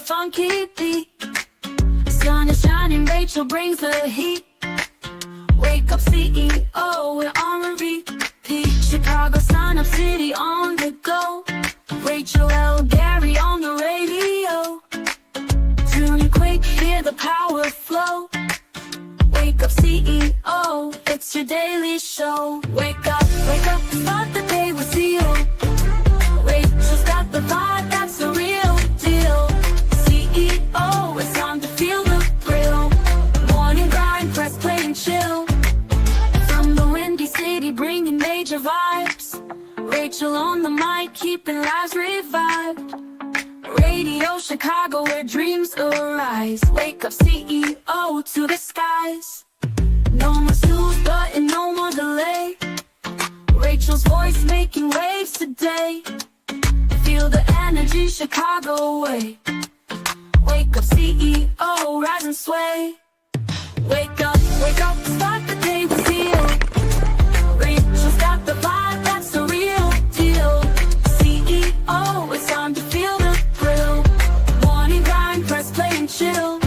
funky beat. Sun is shining, Rachel brings the heat. Wake up CEO, we're on repeat. Chicago, Sun Up City on the go. Rachel L. Gary on the radio. Tune in quick, hear the power flow. Wake up CEO, it's your daily show. Wake up, start the day with CEO. Rachel's got the vibe, that's the real deal. CEO, it's time to feel the thrill. Morning grind, press play and chill. From the Windy City, bringing major vibes. Rachel on the mic, keeping lives revived. Radio Chicago, where dreams arise. Wake up CEO to the skies. No more snooze button, no more delay. Rachel's voice making waves today. Feel the energy Chicago way. Wake up CEO, rise and sway. Wake up, start the day with CEO. Rachel's got the vibe, that's the real deal. CEO, it's time to feel the thrill. Morning grind, press play and chill.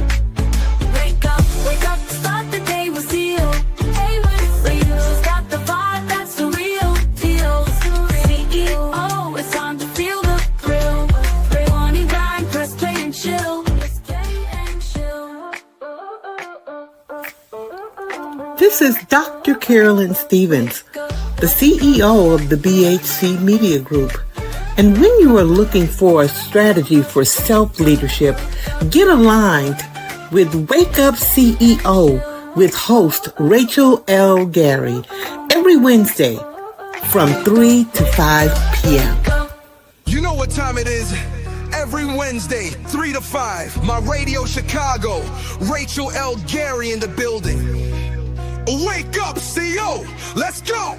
Wake up, start the day with CEO. Hey, Rachel's got the vibe, that's the real deal. CEO, it's time to feel the thrill. Morning grind, press play and chill. This is Dr. Carolyn Stevens, the CEO of the BHC Media Group. And when you are looking for a strategy for self-leadership, get aligned with Wake Up CEO with host Rachel L. Gary every Wednesday from 3 to 5 p.m. You know what time it is? Every Wednesday, 3 to 5, my Radio Chicago, Rachel L. Gary in the building. Wake up, CEO, let's go!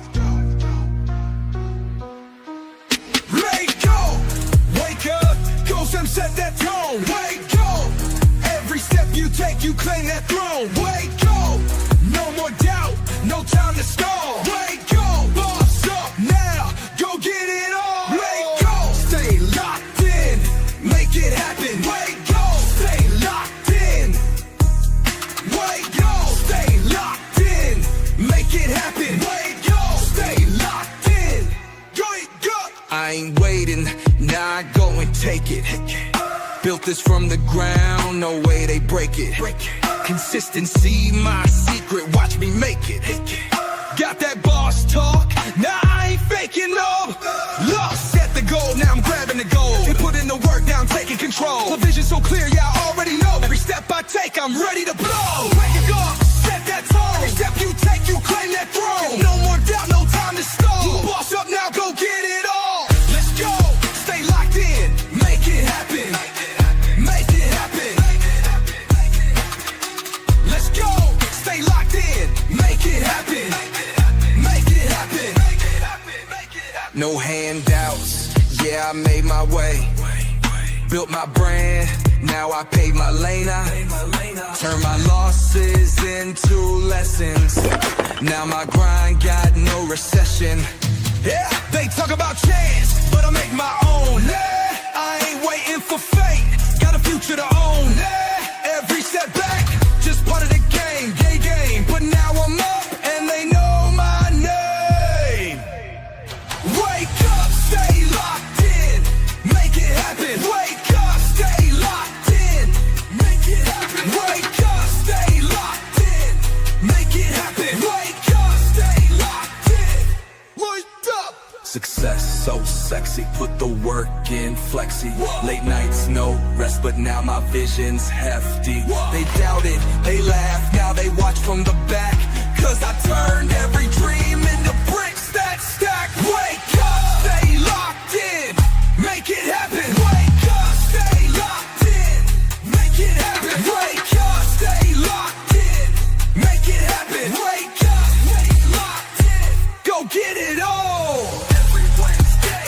Wake up, go Sam, set that tone. Wake up, every step you take, you claim that throne. Wake up, no more doubt, no time to stall. Wake up, boss up now, go get it on. Wake up, stay locked in, make it happen. Wake up, stay locked in. Wake up, stay locked in, make it happen. Wake up, stay locked in. Wake up, I ain't waiting, now I go and take it. Built this from the ground, no way they break it. Consistency, my secret, watch me make it. Got that boss talk, nah I ain't faking no. Lost, set the goal, now I'm grabbing the goal. And put in the work, now I'm taking control. The vision so clear, yeah I already know. Every step I take, I'm ready to blow. Wake up, set that tone. Every step you take, you claim that throne. No more doubt, no time to stall. You boss up now, go get it all. Let's go, stay locked in, make it happen. Make it happen. Let's go, stay locked in, make it happen. Make it happen. No handouts, yeah I made my way. Built my brand, now I paved my lane. I turn my losses into lessons. Now my grind got no recession. Yeah, they talk about chance, but I make my own. Yeah, I ain't waiting for fate, got a future to own. Yeah, every setback, just part of the game, gay game. But now I'm up and they know my name. Wake up, stay locked in, make it happen. Wake up, stay locked in, make it happen. Wake up, stay locked in, make it happen. Wake up, stay locked in. Wake up. Success so sexy, put the work in flexi. Late nights, no rest, but now my vision's hefty. They doubted, they laughed, now they watch from the back. Cause I turned every dream into bricks that stack. Wake up, stay locked in, make it happen. Wake up, stay locked in, make it happen. Wake up, stay locked in, make it happen. Wake up, stay locked in, go get it all. Every Wednesday,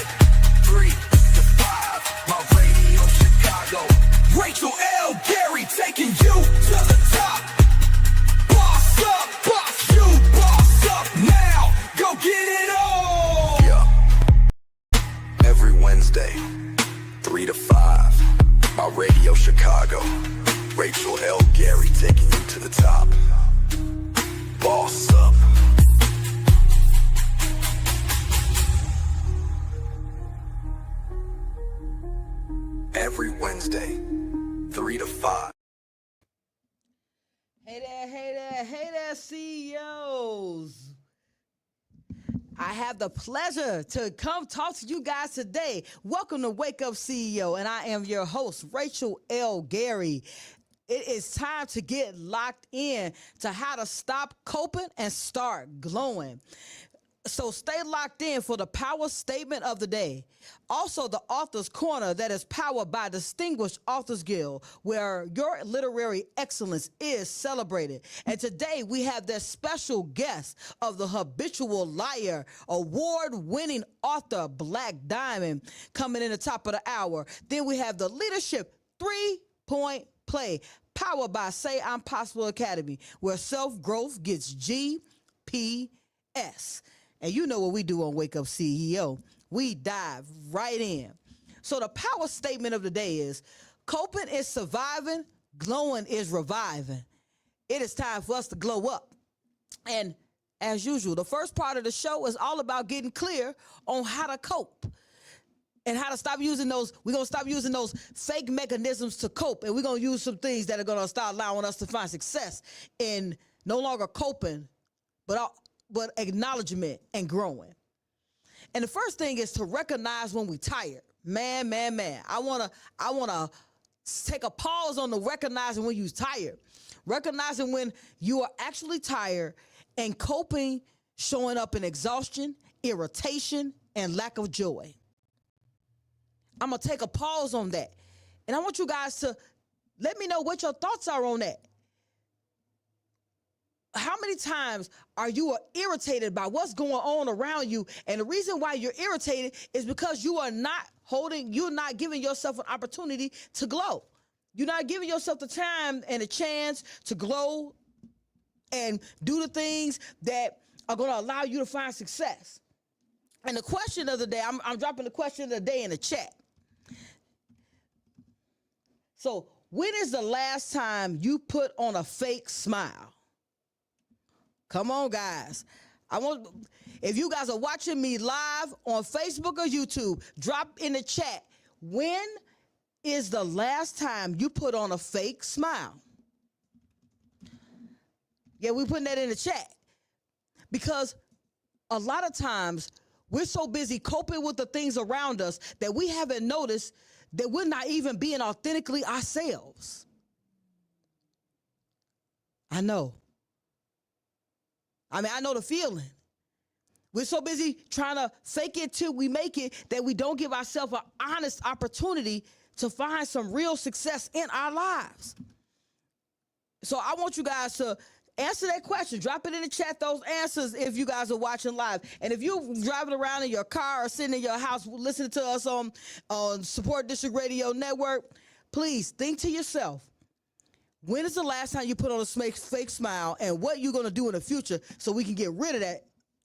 3 to 5, my Radio Chicago. Rachel L. Gary taking you to the top. Boss up. Hey there, CEOs. I have the pleasure to come talk to you guys today. Welcome to Wake Up CEO, and I am your host, Rachel L. Gary. It is time to get locked in to how to stop coping and start glowing. So stay locked in for the power statement of the day. Also, the Author's Corner that is powered by Distinguished Authors Guild, where your literary excellence is celebrated. And today we have the special guest of the Habitual Liar, award-winning author Black Diamond, coming in the top of the hour. Then we have the Leadership 3-Point Play, powered by Say I'm Possible Academy, where self-growth gets GPS. And you know what we do on Wake Up CEO. We dive right in. So the power statement of the day is, coping is surviving, glowing is reviving. It is time for us to glow up. And as usual, the first part of the show is all about getting clear on how to cope and how to stop using those. We're going to stop using those fake mechanisms to cope. And we're going to use some things that are going to start allowing us to find success in no longer coping, but acknowledgement and growing. And the first thing is to recognize when we're tired. Man. I wanna take a pause on the recognizing when you're tired. Recognizing when you are actually tired and coping showing up in exhaustion, irritation, and lack of joy. I'm gonna take a pause on that. And I want you guys to let me know what your thoughts are on that. How many times are you irritated by what's going on around you? And the reason why you're irritated is because you're not giving yourself an opportunity to glow. You're not giving yourself the time and a chance to glow and do the things that are going to allow you to find success. And the question of the day, I'm dropping the question of the day in the chat. So when is the last time you put on a fake smile? Come on, guys. If you guys are watching me live on Facebook or YouTube, drop in the chat, when is the last time you put on a fake smile? Yeah, we're putting that in the chat. Because a lot of times we're so busy coping with the things around us that we haven't noticed that we're not even being authentically ourselves. I know. I know the feeling. We're so busy trying to fake it till we make it that we don't give ourselves an honest opportunity to find some real success in our lives. So I want you guys to answer that question. Drop it in the chat, those answers, if you guys are watching live. And if you're driving around in your car or sitting in your house listening to us on Support District Radio Network, please think to yourself, when is the last time you put on a fake smile, and what you're going to do in the future so we can get rid of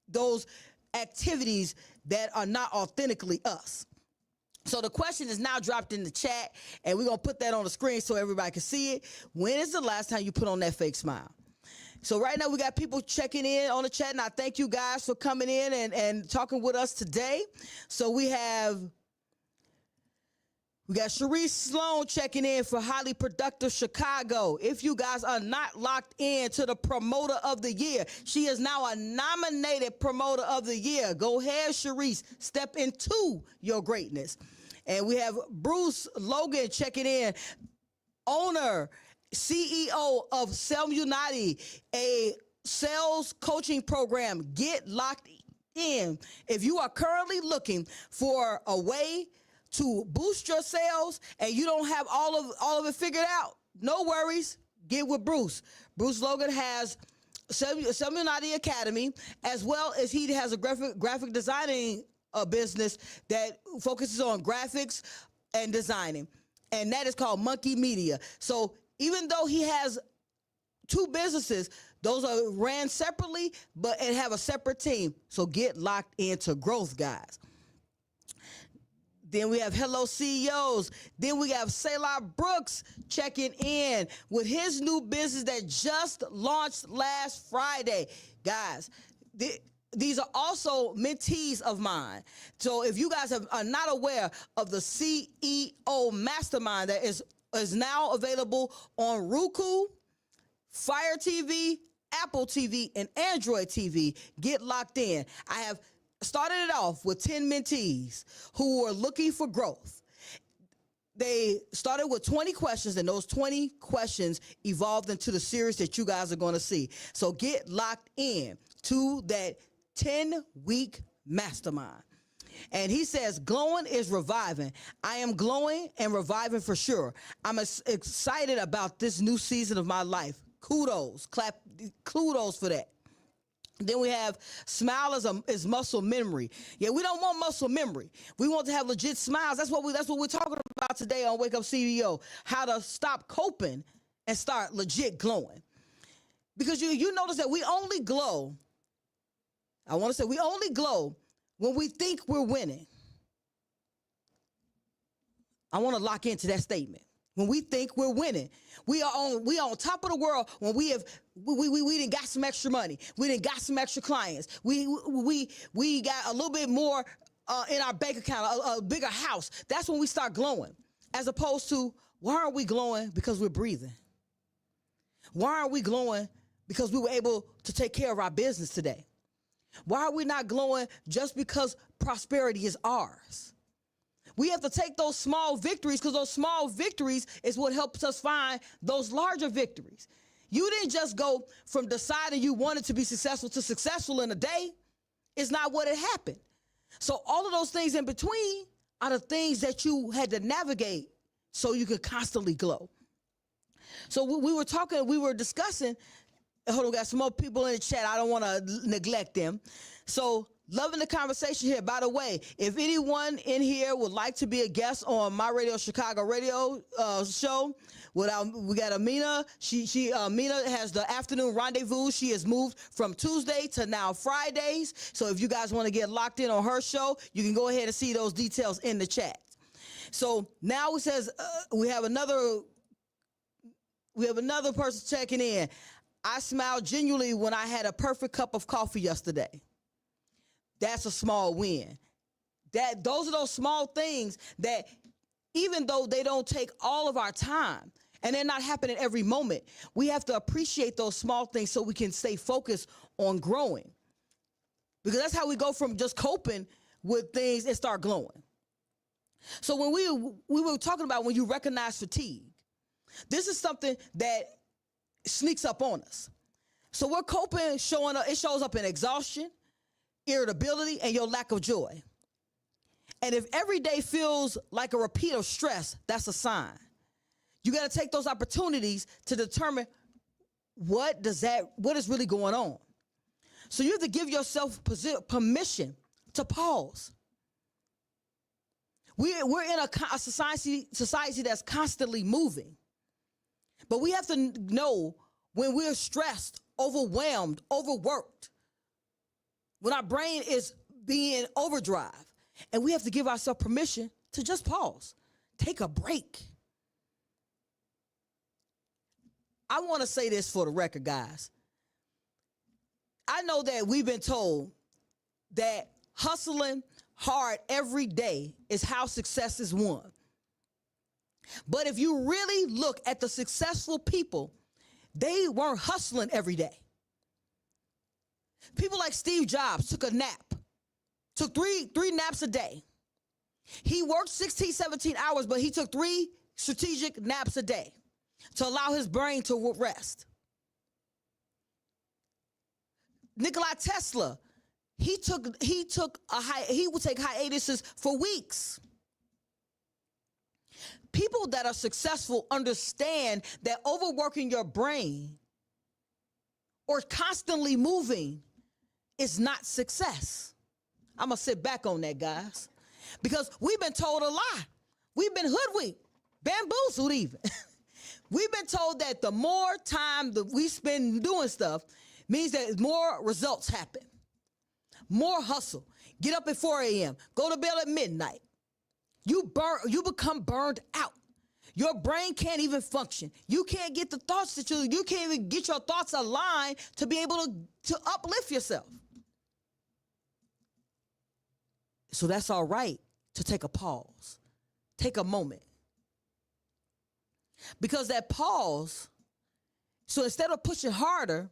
those activities that are not authentically us? So the question is now dropped in the chat, and we're going to put that on the screen so everybody can see it. When is the last time you put on that fake smile? So right now we got people checking in on the chat, and I thank you guys for coming in and talking with us today. So we got Sharice Sloan checking in for Highly Productive Chicago. If you guys are not locked in to the Promoter of the Year, she is now a nominated Promoter of the Year. Go ahead, Sharice. Step into your greatness. And we have Bruce Logan checking in, owner, CEO of Sell United, a sales coaching program. Get locked in. If you are currently looking for a way to boost your sales and you don't have all of it figured out, no worries. Get with Bruce. Bruce Logan has Sell United Academy, as well as he has a graphic designing business that focuses on graphics and designing, and that is called Monkey Media. So even though he has two businesses, those are ran separately, but and have a separate team. So get locked into growth, guys. Then we have Hello CEOs. Then we have Selah Brooks checking in with his new business that just launched last Friday. Guys, these are also mentees of mine. So if you guys are not aware of the CEO Mastermind that is now available on Roku, Fire TV, Apple TV, and Android TV. Get locked in. I have started it off with 10 mentees who are looking for growth. They started with 20 questions, and those 20 questions evolved into the series that you guys are going to see. So get locked in to that 10-week mastermind. And he says, glowing is reviving. I am glowing and reviving for sure. I'm excited about this new season of my life. Kudos for that. Then we have smile is muscle memory. Yeah, we don't want muscle memory. We want to have legit smiles. That's what we're talking about today on Wake Up CEO. How to stop coping and start legit glowing. Because you notice that we only glow. I want to say we only glow when we think we're winning. I want to lock into that statement. When we think we're winning, we are on top of the world. When we done got some extra money, we done got some extra clients, we got a little bit more in our bank account, a bigger house. That's when we start glowing. As opposed to, why aren't we glowing? Because we're breathing. Why aren't we glowing? Because we were able to take care of our business today. Why are we not glowing just because prosperity is ours? We have to take those small victories, because those small victories is what helps us find those larger victories. You didn't just go from deciding you wanted to be successful to successful in a day. It's not what had happened. So all of those things in between are the things that you had to navigate so you could constantly glow. So we were discussing, hold on, we got some more people in the chat. I don't want to neglect them. So loving the conversation here. By the way, if anyone in here would like to be a guest on My Radio Chicago radio show, we got Amina. Amina has the afternoon rendezvous. She has moved from Tuesday to now Fridays. So if you guys want to get locked in on her show, you can go ahead and see those details in the chat. So now it says we have another person checking in. I smiled genuinely when I had a perfect cup of coffee yesterday. That's a small win. Those are those small things that, even though they don't take all of our time and they're not happening every moment, we have to appreciate those small things so we can stay focused on growing. Because that's how we go from just coping with things and start glowing. So when we were talking about when you recognize fatigue, this is something that sneaks up on us. So we're coping, it shows up in exhaustion, irritability, and your lack of joy. And if every day feels like a repeat of stress, that's a sign. You got to take those opportunities to determine what is really going on. So you have to give yourself permission to pause. We're in a society that's constantly moving. But we have to know when we're stressed, overwhelmed, overworked, when our brain is being overdrive, and we have to give ourselves permission to just pause, take a break. I want to say this for the record, guys. I know that we've been told that hustling hard every day is how success is won. But if you really look at the successful people, they weren't hustling every day. People like Steve Jobs took a nap, took three naps a day. He worked 16, 17 hours, but he took 3 strategic naps a day to allow his brain to rest. Nikola Tesla, he would take hiatuses for weeks. People that are successful understand that overworking your brain or constantly moving is not success. I'm going to sit back on that, guys, because we've been told a lie. We've been hoodwinked, bamboozled even. We've been told that the more time that we spend doing stuff means that more results happen. More hustle. Get up at 4 a.m. Go to bed at midnight. You become burned out. Your brain can't even function. You can't get the thoughts that you can't even get your thoughts aligned to be able to uplift yourself. So that's all right to take a pause. Take a moment. Because that pause, so instead of pushing harder,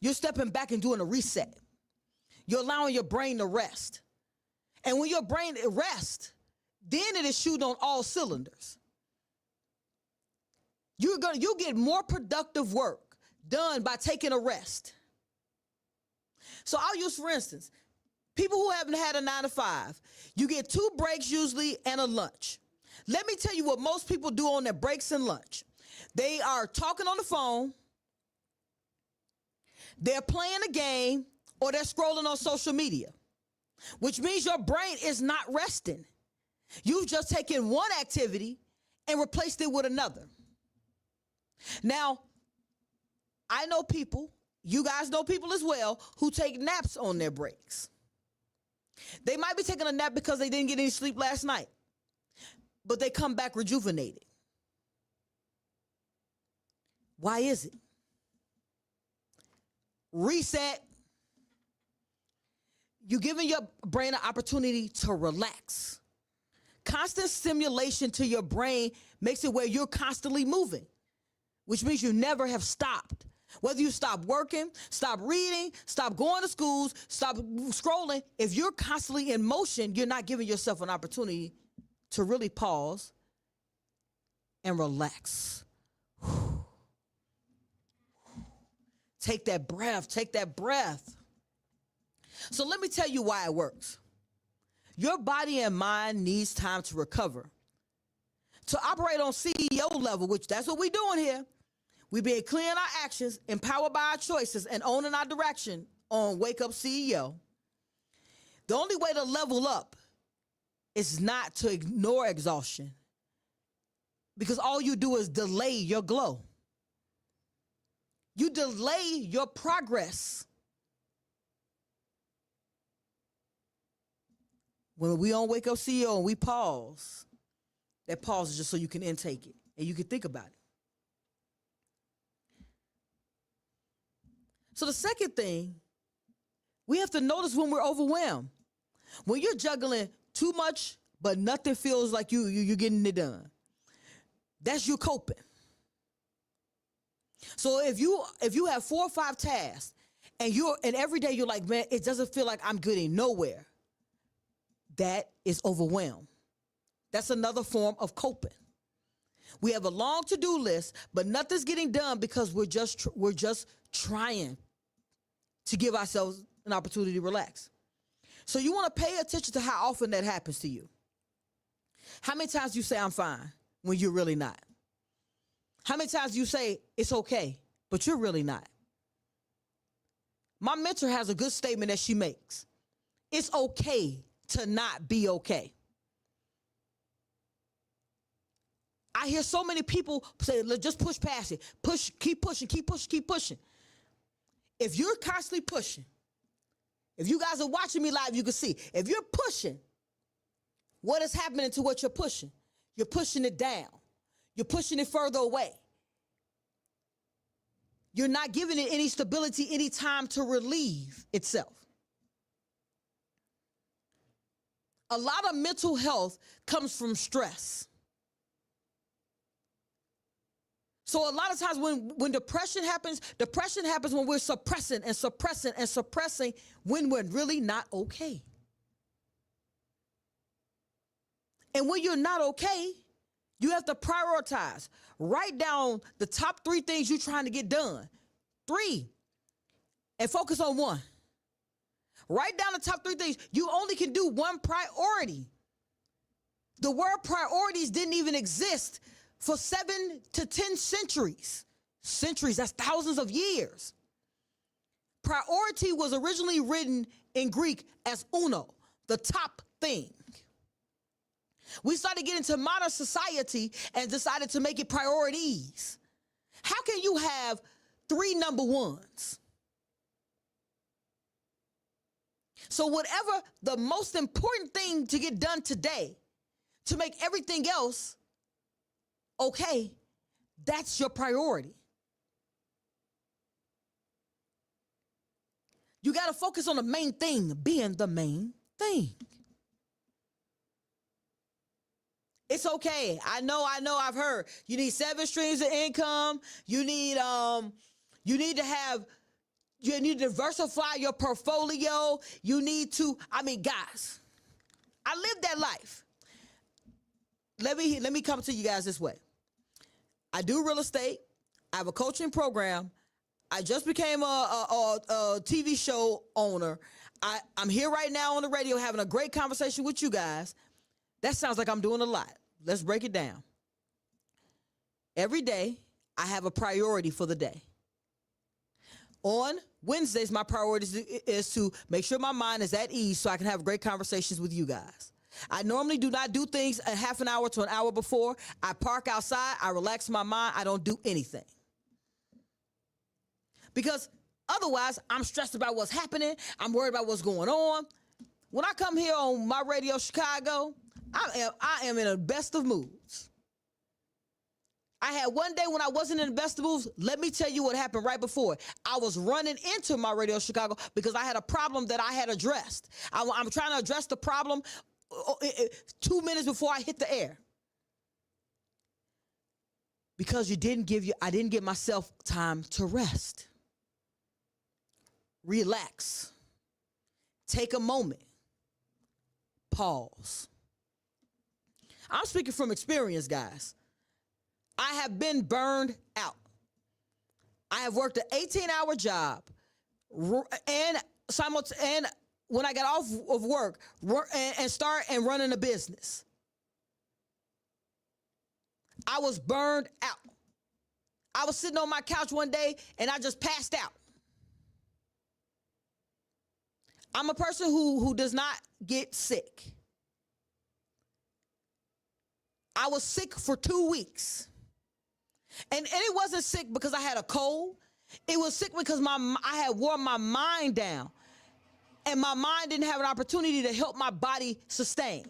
You're stepping back and doing a reset. You're allowing your brain to rest. And when your brain rests, then it is shooting on all cylinders. You get more productive work done by taking a rest. So I'll use, for instance, people who haven't had a 9 to 5, you get 2 breaks usually and a lunch. Let me tell you what most people do on their breaks and lunch. They are talking on the phone, they're playing a game, or they're scrolling on social media, which means your brain is not resting. You've just taken one activity and replaced it with another. Now, I know people, you guys know people as well, who take naps on their breaks. They might be taking a nap because they didn't get any sleep last night, but they come back rejuvenated. Why is it? Reset. You're giving your brain an opportunity to relax. Constant stimulation to your brain makes it where you're constantly moving, which means you never have stopped. Whether you stop working, stop reading, stop going to schools, stop scrolling, if you're constantly in motion, you're not giving yourself an opportunity to really pause and relax. Take that breath, take that breath. So let me tell you why it works. Your body and mind needs time to recover. To operate on CEO level, which that's what we're doing here, we being clear in our actions, empowered by our choices, and owning our direction on Wake Up CEO. The only way to level up is not to ignore exhaustion, because all you do is delay your glow. You delay your progress. When we on Wake Up CEO and we pause, that pause is just so you can intake it and you can think about it. So the second thing, we have to notice when we're overwhelmed. When you're juggling too much, but nothing feels like you're getting it done. That's you coping. So if you have 4 or 5 tasks and every day you're like, man, it doesn't feel like I'm getting nowhere. That is overwhelmed. That's another form of coping. We have a long to-do list, but nothing's getting done because we're just trying to give ourselves an opportunity to relax. So you want to pay attention to how often that happens to you. How many times do you say I'm fine when you're really not? How many times do you say it's okay, but you're really not? My mentor has a good statement that she makes. It's okay to not be okay. I hear so many people say, just push past it. Push, keep pushing, keep pushing, keep pushing. If you're constantly pushing, if you guys are watching me live, you can see. If you're pushing, what is happening to what you're pushing? You're pushing it down. You're pushing it further away. You're not giving it any stability, any time to relieve itself. A lot of mental health comes from stress. So a lot of times when depression happens when we're suppressing and suppressing and suppressing when we're really not okay. And when you're not okay, you have to prioritize. Write down the top 3 things you're trying to get done. 3. And focus on 1. Write down the top 3 things. You only can do 1 priority. The word priorities didn't even exist for 7 to 10 centuries. Centuries, that's thousands of years. Priority was originally written in Greek as uno, the top thing. We started getting to modern society and decided to make it priorities. How can you have 3 number 1s? So whatever the most important thing to get done today, to make everything else okay, that's your priority. You got to focus on the main thing being the main thing. It's okay. I know, I've heard. You need 7 streams of income. You need to have You need to diversify your portfolio. You need to, guys, I lived that life. Let me come to you guys this way. I do real estate. I have a coaching program. I just became a TV show owner. I'm here right now on the radio having a great conversation with you guys. That sounds like I'm doing a lot. Let's break it down. Every day, I have a priority for the day. On Wednesdays, my priority is to make sure my mind is at ease so I can have great conversations with you guys. I normally do not do things a half an hour to an hour before. I park outside. I relax my mind. I don't do anything. Because otherwise, I'm stressed about what's happening. I'm worried about what's going on. When I come here on my radio Chicago, I am in the best of moods. I had one day when I wasn't in the best of moods. Let me tell you what happened right before. I was running into my radio Chicago because I had a problem that I had addressed. I'm trying to address the problem 2 minutes before I hit the air. Because I didn't give myself time to rest. Relax. Take a moment. Pause. I'm speaking from experience, guys. I have been burned out. I have worked an 18-hour job and when I got off of work and start and running a business. I was burned out. I was sitting on my couch one day and I just passed out. I'm a person who does not get sick. I was sick for 2 weeks. And it wasn't sick because I had a cold. It was sick because I had worn my mind down. And my mind didn't have an opportunity to help my body sustain.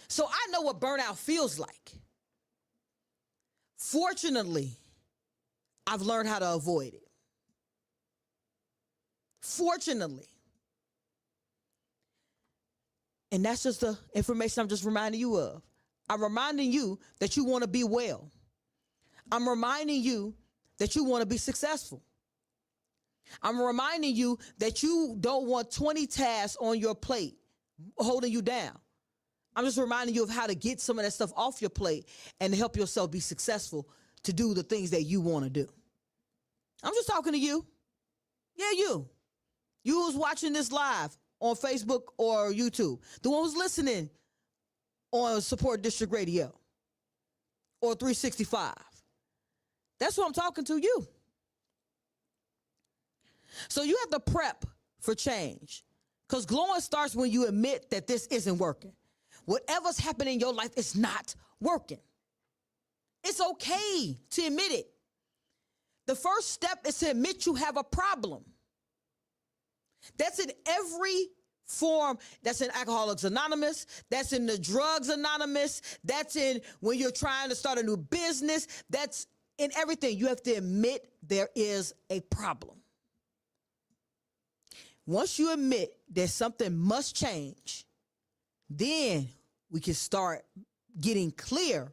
So I know what burnout feels like. Fortunately, I've learned how to avoid it. Fortunately. And that's just the information I'm just reminding you of. I'm reminding you that you want to be well. I'm reminding you that you want to be successful. I'm reminding you that you don't want 20 tasks on your plate holding you down. I'm just reminding you of how to get some of that stuff off your plate and help yourself be successful to do the things that you want to do. I'm just talking to you. Yeah, you. You who's watching this live on Facebook or YouTube. The one who's listening on Support District Radio or 365. That's what I'm talking to you. So you have to prep for change because glowing starts when you admit that this isn't working. Whatever's happening in your life is not working. It's okay to admit it. The first step is to admit you have a problem. That's in every form. That's in Alcoholics Anonymous. That's in the Drugs Anonymous. That's in when you're trying to start a new business. That's in everything. You have to admit there is a problem. Once you admit that something must change, then we can start getting clear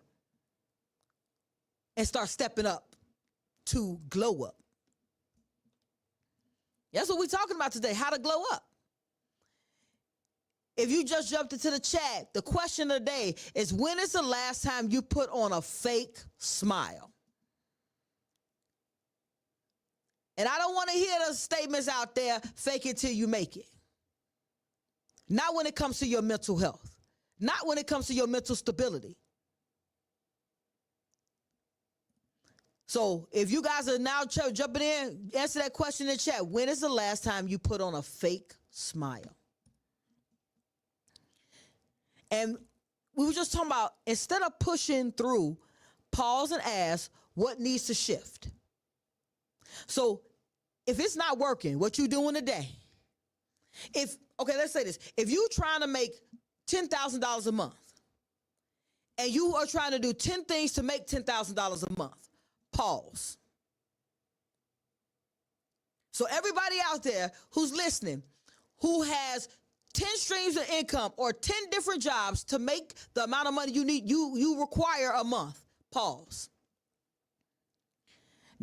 and start stepping up to glow up. That's what we're talking about today, how to glow up. If you just jumped into the chat, the question of the day is, when is the last time you put on a fake smile? And I don't want to hear the statements out there, fake it till you make it. Not when it comes to your mental health. Not when it comes to your mental stability. So if you guys are now jumping in, answer that question in the chat. When is the last time you put on a fake smile? And we were just talking about, instead of pushing through, pause and ask what needs to shift. So if it's not working, what you doing today? Okay, let's say this. If you're trying to make $10,000 a month and you are trying to do 10 things to make $10,000 a month, pause. So everybody out there who's listening, who has 10 streams of income or 10 different jobs to make the amount of money you need, you require a month, pause.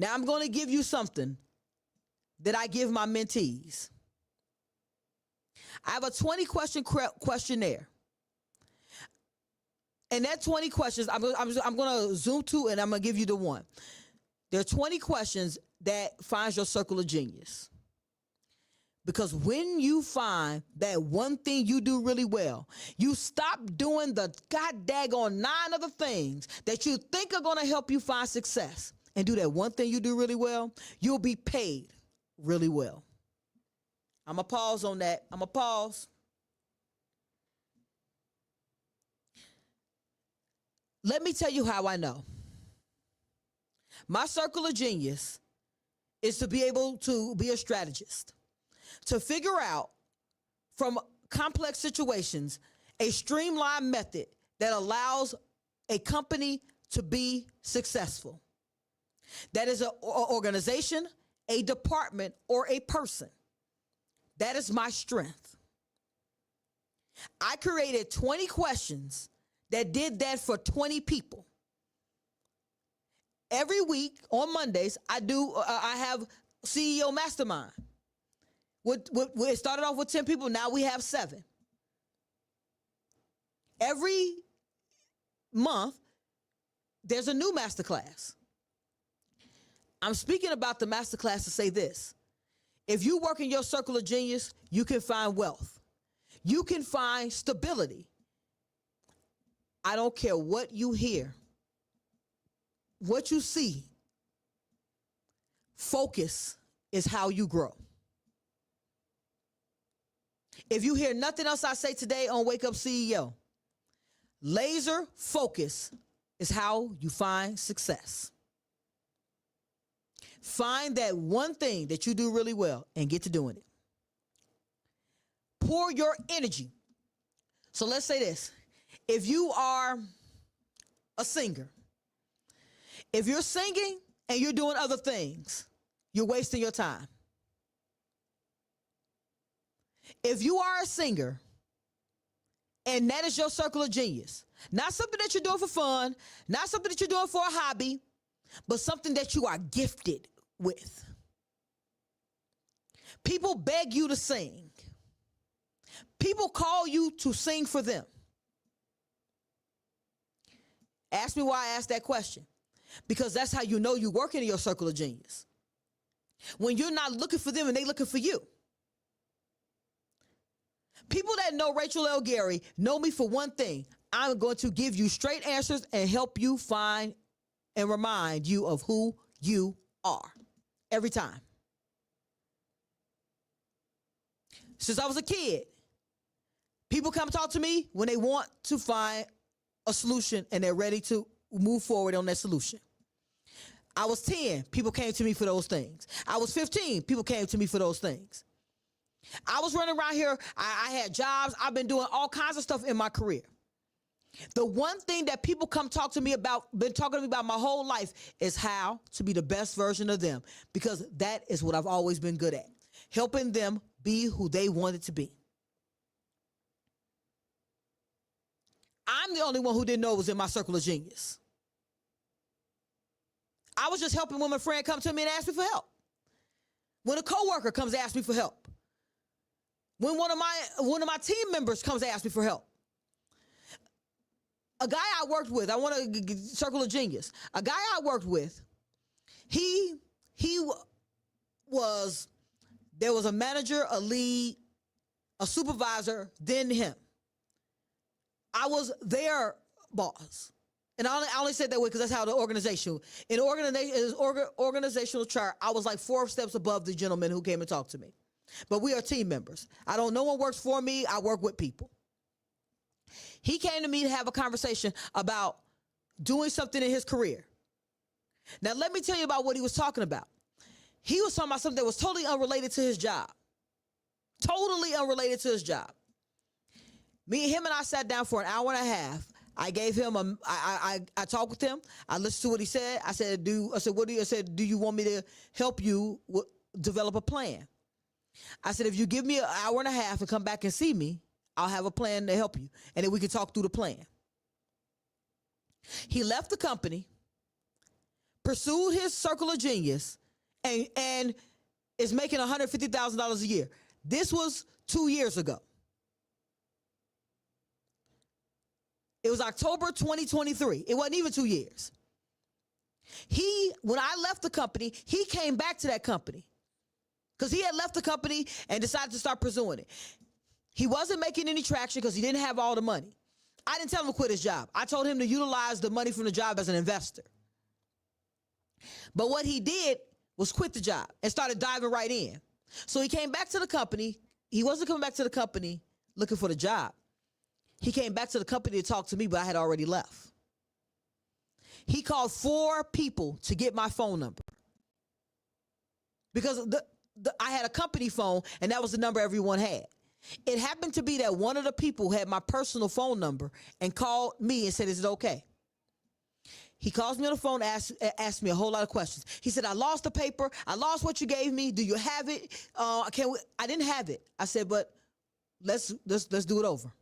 Now I'm going to give you something that I give my mentees. I have a 20-question questionnaire. And that 20 questions, I'm going to zoom to, and I'm going to give you the one. There are 20 questions that finds your circle of genius. Because when you find that one thing you do really well, you stop doing the god daggone 9 other things that you think are going to help you find success, and do that one thing you do really well, you'll be paid really well. I'm going to pause on that. I'm going to pause. Let me tell you how I know. My circle of genius is to be able to be a strategist, to figure out from complex situations a streamlined method that allows a company to be successful. That is an organization, a department, or a person. That is my strength. I created 20 questions that did that for 20 people. Every week on Mondays, I have CEO Mastermind. It started off with 10 people. Now we have 7. Every month, there's a new masterclass. I'm speaking about the masterclass to say this. If you work in your circle of genius, you can find wealth. You can find stability. I don't care what you hear, what you see. Focus is how you grow. If you hear nothing else I say today on Wake Up CEO, laser focus is how you find success. Find that one thing that you do really well and get to doing it. Pour your energy. So let's say this. If you are a singer, if you're singing and you're doing other things, you're wasting your time. If you are a singer and that is your circle of genius, not something that you're doing for fun, not something that you're doing for a hobby, but something that you are gifted with. People beg you to sing. People call you to sing for them. Ask me why I asked that question. Because that's how you know you're working in your circle of genius. When you're not looking for them and they looking for you. People that know Rachel L. Gary know me for one thing. I'm going to give you straight answers and help you find and remind you of who you are every time. Since I was a kid, people come talk to me when they want to find a solution and they're ready to move forward on that solution. I was 10, people came to me for those things. I was 15, people came to me for those things. I was running around here, I had jobs, I've been doing all kinds of stuff in my career. The one thing that people come talk to me about, been talking to me about my whole life, is how to be the best version of them, because that is what I've always been good at, helping them be who they wanted to be. I'm the only one who didn't know it was in my circle of genius. I was just helping when my friend come to me and ask me for help. When a coworker comes to ask me for help. When one of my team members comes to ask me for help. A guy I worked with, I want to circle of genius. A guy I worked with, there was a manager, a lead, a supervisor, then him. I was their boss. And I only said that way because that's how the organizational chart, I was like 4 steps above the gentleman who came and talked to me. But we are team members. No one works for me. I work with people. He came to me to have a conversation about doing something in his career. Now, let me tell you about what he was talking about. He was talking about something that was totally unrelated to his job. Totally unrelated to his job. Him and I sat down for an hour and a half. I gave him I talked with him. I listened to what he said. I said, do you want me to help you develop a plan? I said, if you give me an hour and a half and come back and see me, I'll have a plan to help you. And then we can talk through the plan. He left the company, pursued his circle of genius and is making $150,000 a year. This was 2 years ago. It was October 2023. It wasn't even 2 years. When I left the company, he came back to that company because he had left the company and decided to start pursuing it. He wasn't making any traction because he didn't have all the money. I didn't tell him to quit his job. I told him to utilize the money from the job as an investor. But what he did was quit the job and started diving right in. So he came back to the company. He wasn't coming back to the company looking for the job. He came back to the company to talk to me, but I had already left. He called 4 people to get my phone number because I had a company phone and that was the number everyone had. It happened to be that one of the people had my personal phone number and called me and said, "Is it okay?" He calls me on the phone, asked me a whole lot of questions. He said, "I lost the paper. I lost what you gave me. Do you have it? I didn't have it." I said, "But let's do it over."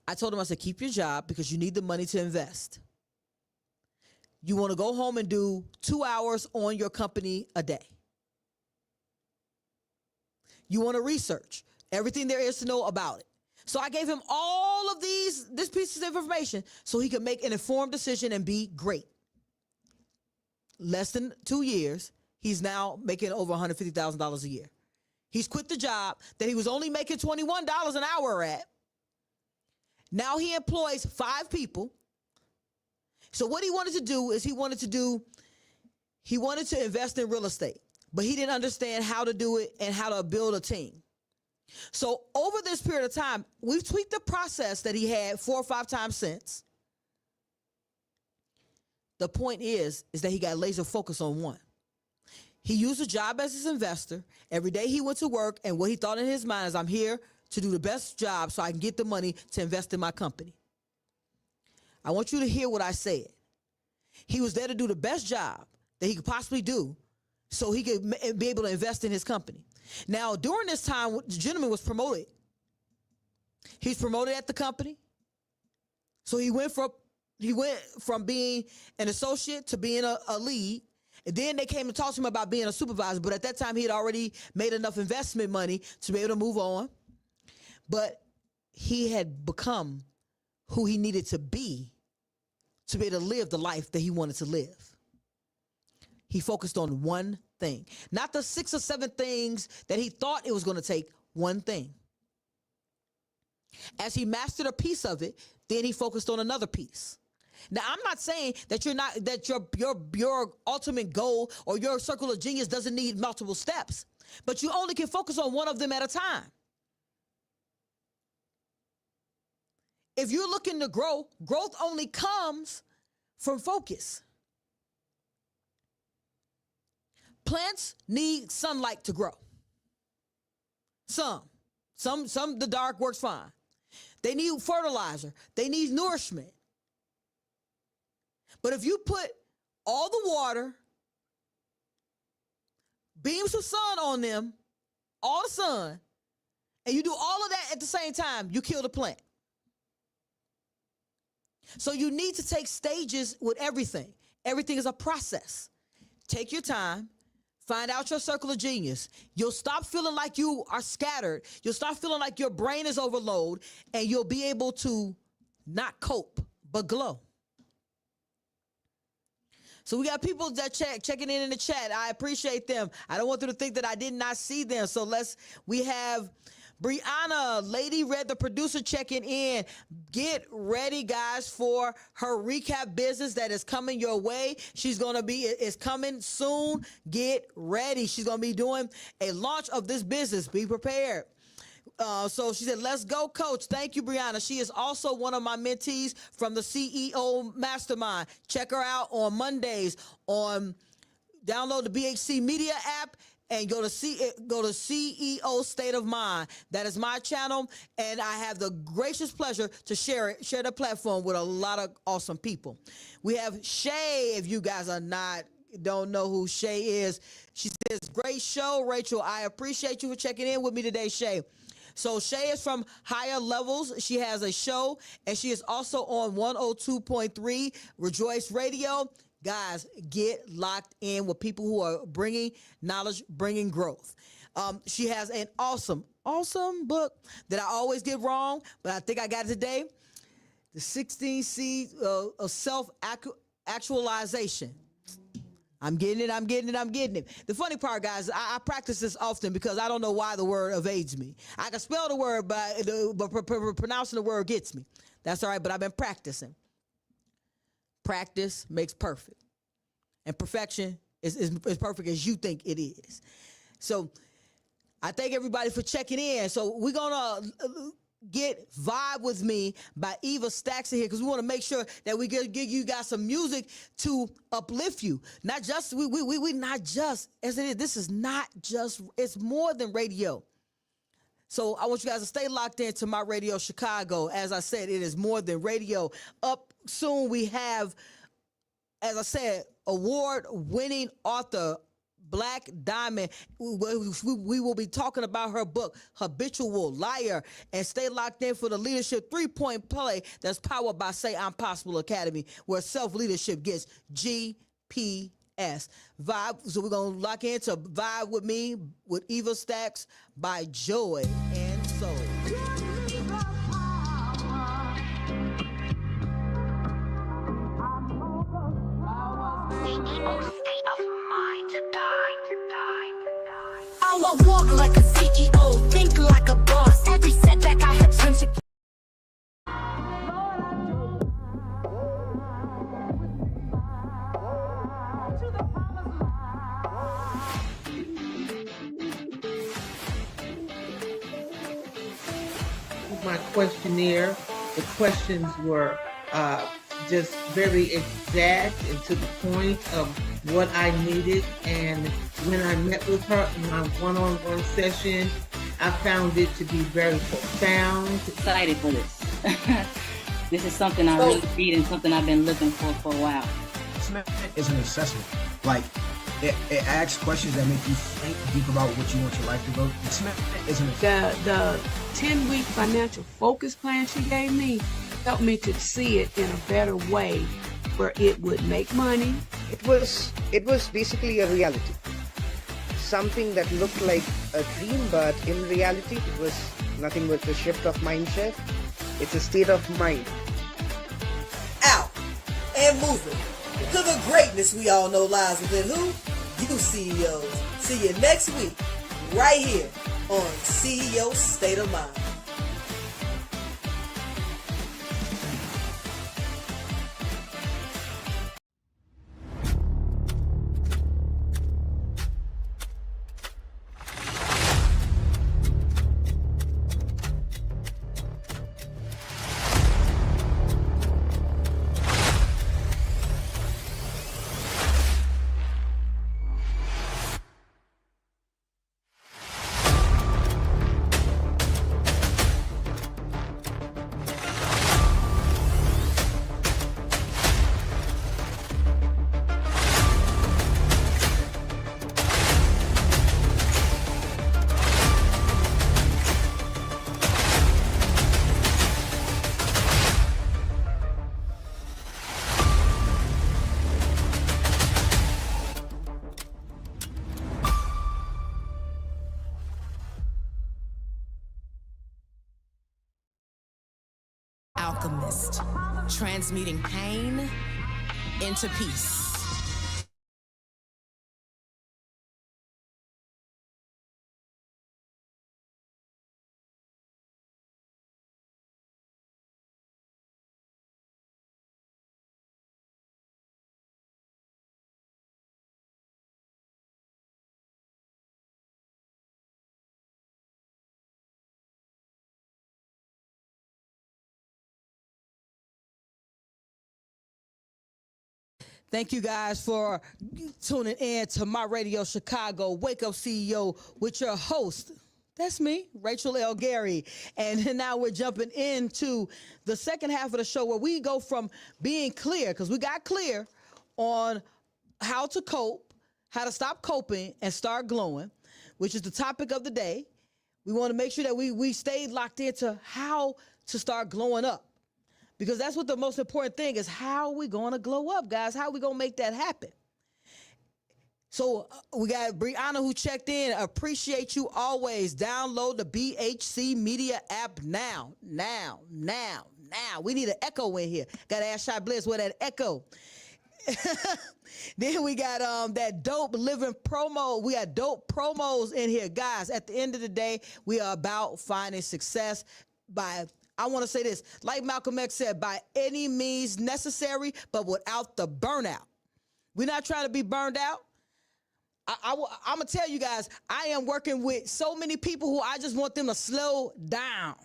I told him, I said, "Keep your job because you need the money to invest. You want to go home and do 2 hours on your company a day. You want to research everything there is to know about it." So I gave him all of this pieces of information so he could make an informed decision and be great. Less than 2 years, he's now making over $150,000 a year. He's quit the job that he was only making $21 an hour at. Now he employs 5 people. So what he wanted to do is he wanted to invest in real estate, but he didn't understand how to do it and how to build a team. So over this period of time, we've tweaked the process that he had 4 or 5 times since. The point is that he got laser focused on one. He used a job as his investor. Every day he went to work, and what he thought in his mind is, "I'm here to do the best job so I can get the money to invest in my company." I want you to hear what I said. He was there to do the best job that he could possibly do so he could be able to invest in his company. Now, during this time, the gentleman was promoted. He's promoted at the company. So he went from being an associate to being a lead. And then they came and talked to him about being a supervisor. But at that time, he had already made enough investment money to be able to move on. But he had become who he needed to be able to live the life that he wanted to live. He focused on one thing, not the 6 or 7 things that he thought it was going to take. One thing. As he mastered a piece of it, then he focused on another piece. Now, I'm not saying that your ultimate goal or your circle of genius doesn't need multiple steps, but you only can focus on one of them at a time. If you're looking to grow, growth only comes from focus. Plants need sunlight to grow. Some the dark works fine. They need fertilizer. They need nourishment. But if you put all the water, beams of sun on them, all the sun, and you do all of that at the same time, you kill the plant. So you need to take stages with everything. Everything is a process. Take your time. Find out your circle of genius. You'll stop feeling like you are scattered. You'll stop feeling like your brain is overloaded, and you'll be able to not cope, but glow. So we got people that checking in the chat. I appreciate them. I don't want them to think that I did not see them. So we have Brianna, Lady Red, the producer, checking in. Get ready, guys, for her recap business that is coming your way. It's coming soon. Get ready. She's going to be doing a launch of this business. Be prepared. So she said, "Let's go, coach." Thank you, Brianna. She is also one of my mentees from the CEO Mastermind. Check her out on Mondays. Download the BHC Media app and go to CEO State of Mind. That is my channel, and I have the gracious pleasure to share the platform with a lot of awesome people. We have Shay. If you guys don't know who Shay is, she says, "Great show, Rachel. I appreciate you for checking in with me today, Shay." So Shay is from Higher Levels. She has a show, and she is also on 102.3 Rejoice Radio. Guys, get locked in with people who are bringing knowledge, bringing growth. She has an awesome book that I always get wrong, but I think I got it today. The 16 Seeds of Self-Actualization. I'm getting it. The funny part, guys, I practice this often because I don't know why the word evades me. I can spell the word, but pronouncing the word gets me. That's all right, but I've been practicing. Practice makes perfect. And perfection is perfect as you think it is. So I thank everybody for checking in. So we're going to get Vibe With Me by Eva Stacks in here because we want to make sure that we give you guys some music to uplift you. Not just, we not just, as it is, this is not just, it's more than radio. So I want you guys to stay locked into My Radio Chicago. As I said, it is more than radio. Up soon we have, as I said, award-winning author Black Diamond. We will be talking about her book, Habitual Liar, and stay locked in for the Leadership 3-Point Play that's powered by Say I'm Possible Academy, where self-leadership gets GPS. Vibe. So we're going to lock into Vibe With Me with Eva Stacks by Joy and Soul. I will walk like a CEO, think like a boss. Every setback I have turned to My questionnaire, the questions were just very exact and to the point of what I needed. And when I met with her in my one-on-one session, I found it to be very profound. Excited for this. This is something I really need and something I've been looking for a while. It's an assessment. Like, it asks questions that make you think deep about what you want your life to go. The 10-week financial focus plan she gave me helped me to see it in a better way where it would make money. It was basically a reality. Something that looked like a dream, but in reality it was nothing but a shift of mindset. It's a state of mind. Out and moving to the greatness we all know lies within who? You CEOs. See you next week right here on CEO State of Mind. Alchemist, transmuting pain into peace. Thank you guys for tuning in to My Radio Chicago Wake Up CEO with your host. That's me, Rachel L. Gary. And now we're jumping into the second half of the show where we go from being clear, because we got clear on how to cope, how to stop coping and start glowing, which is the topic of the day. We want to make sure that we stay locked into how to start glowing up. Because that's what the most important thing is. How are we going to glow up, guys? How are we going to make that happen? So we got Brianna who checked in. Appreciate you always. Download the BHC Media app now. We need an echo in here. Got to ask Shy Bliss where that echo. Then we got that dope living promo. We got dope promos in here. Guys, at the end of the day, we are about finding success by, I want to say this, like Malcolm X said, by any means necessary, but without the burnout. We're not trying to be burned out. I'm going to tell you guys, I am working with so many people who I just want them to slow down.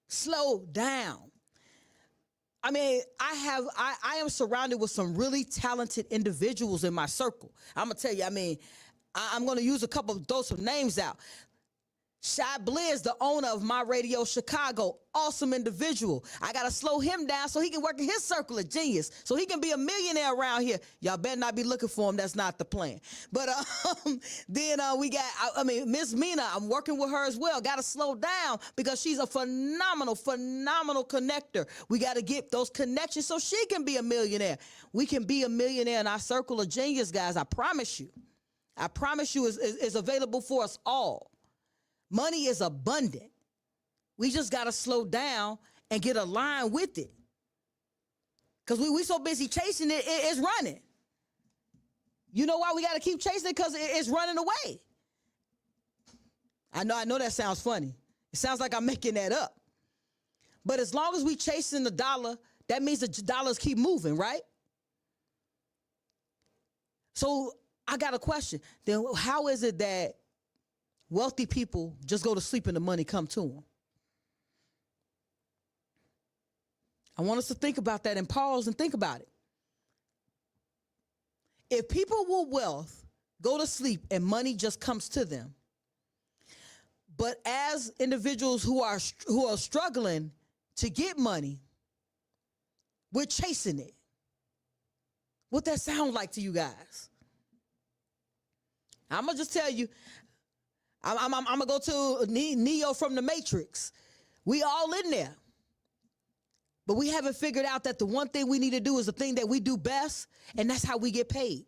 Slow down. I mean, I am surrounded with some really talented individuals in my circle. I'm going to tell you, I mean, I'm going to use a couple of those some names out. Shy Bliss, the owner of My Radio Chicago, awesome individual. I got to slow him down so he can work in his circle of genius, so he can be a millionaire around here. Y'all better not be looking for him. That's not the plan. But then we got, Miss Mina, I'm working with her as well. Got to slow down because she's a phenomenal connector. We got to get those connections so she can be a millionaire. We can be a millionaire in our circle of genius, guys. I promise you. I promise you is available for us all. Money is abundant. We just got to slow down and get aligned with it. Because we so busy chasing it, it's running. You know why we got to keep chasing it? Because it's running away. I know that sounds funny. It sounds like I'm making that up. But as long as we chasing the dollar, that means the dollars keep moving, right? So I got a question. Then how is it that wealthy people just go to sleep and the money come to them? I want us to think about that and pause and think about it. If people with wealth go to sleep and money just comes to them, but as individuals who are struggling to get money, we're chasing it. What that sound like to you guys? I'm gonna just tell you. I'm going to go to Neo from the Matrix. We all in there. But we haven't figured out that the one thing we need to do is the thing that we do best, and that's how we get paid.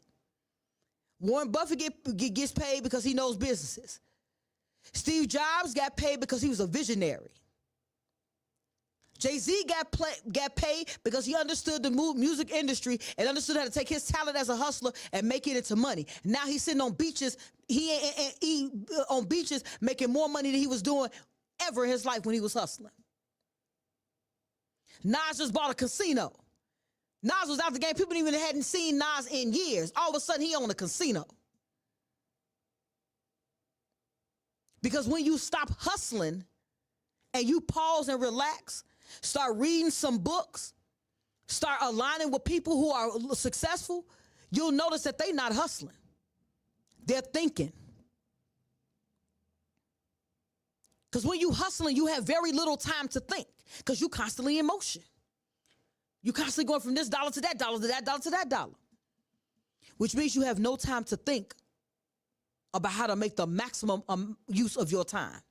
Warren Buffett gets paid because he knows businesses. Steve Jobs got paid because he was a visionary. Jay-Z got paid because he understood the music industry and understood how to take his talent as a hustler and make it into money. Now he's sitting on beaches. He on beaches making more money than he was doing ever in his life when he was hustling. Nas just bought a casino. Nas was out the game. People even hadn't seen Nas in years. All of a sudden, he owned a casino. Because when you stop hustling and you pause and relax, start reading some books, start aligning with people who are successful, you'll notice that they're not hustling. They're thinking. Because when you hustling, you have very little time to think because you're constantly in motion. You're constantly going from this dollar to that dollar to that dollar to that dollar, which means you have no time to think about how to make the maximum use of your time.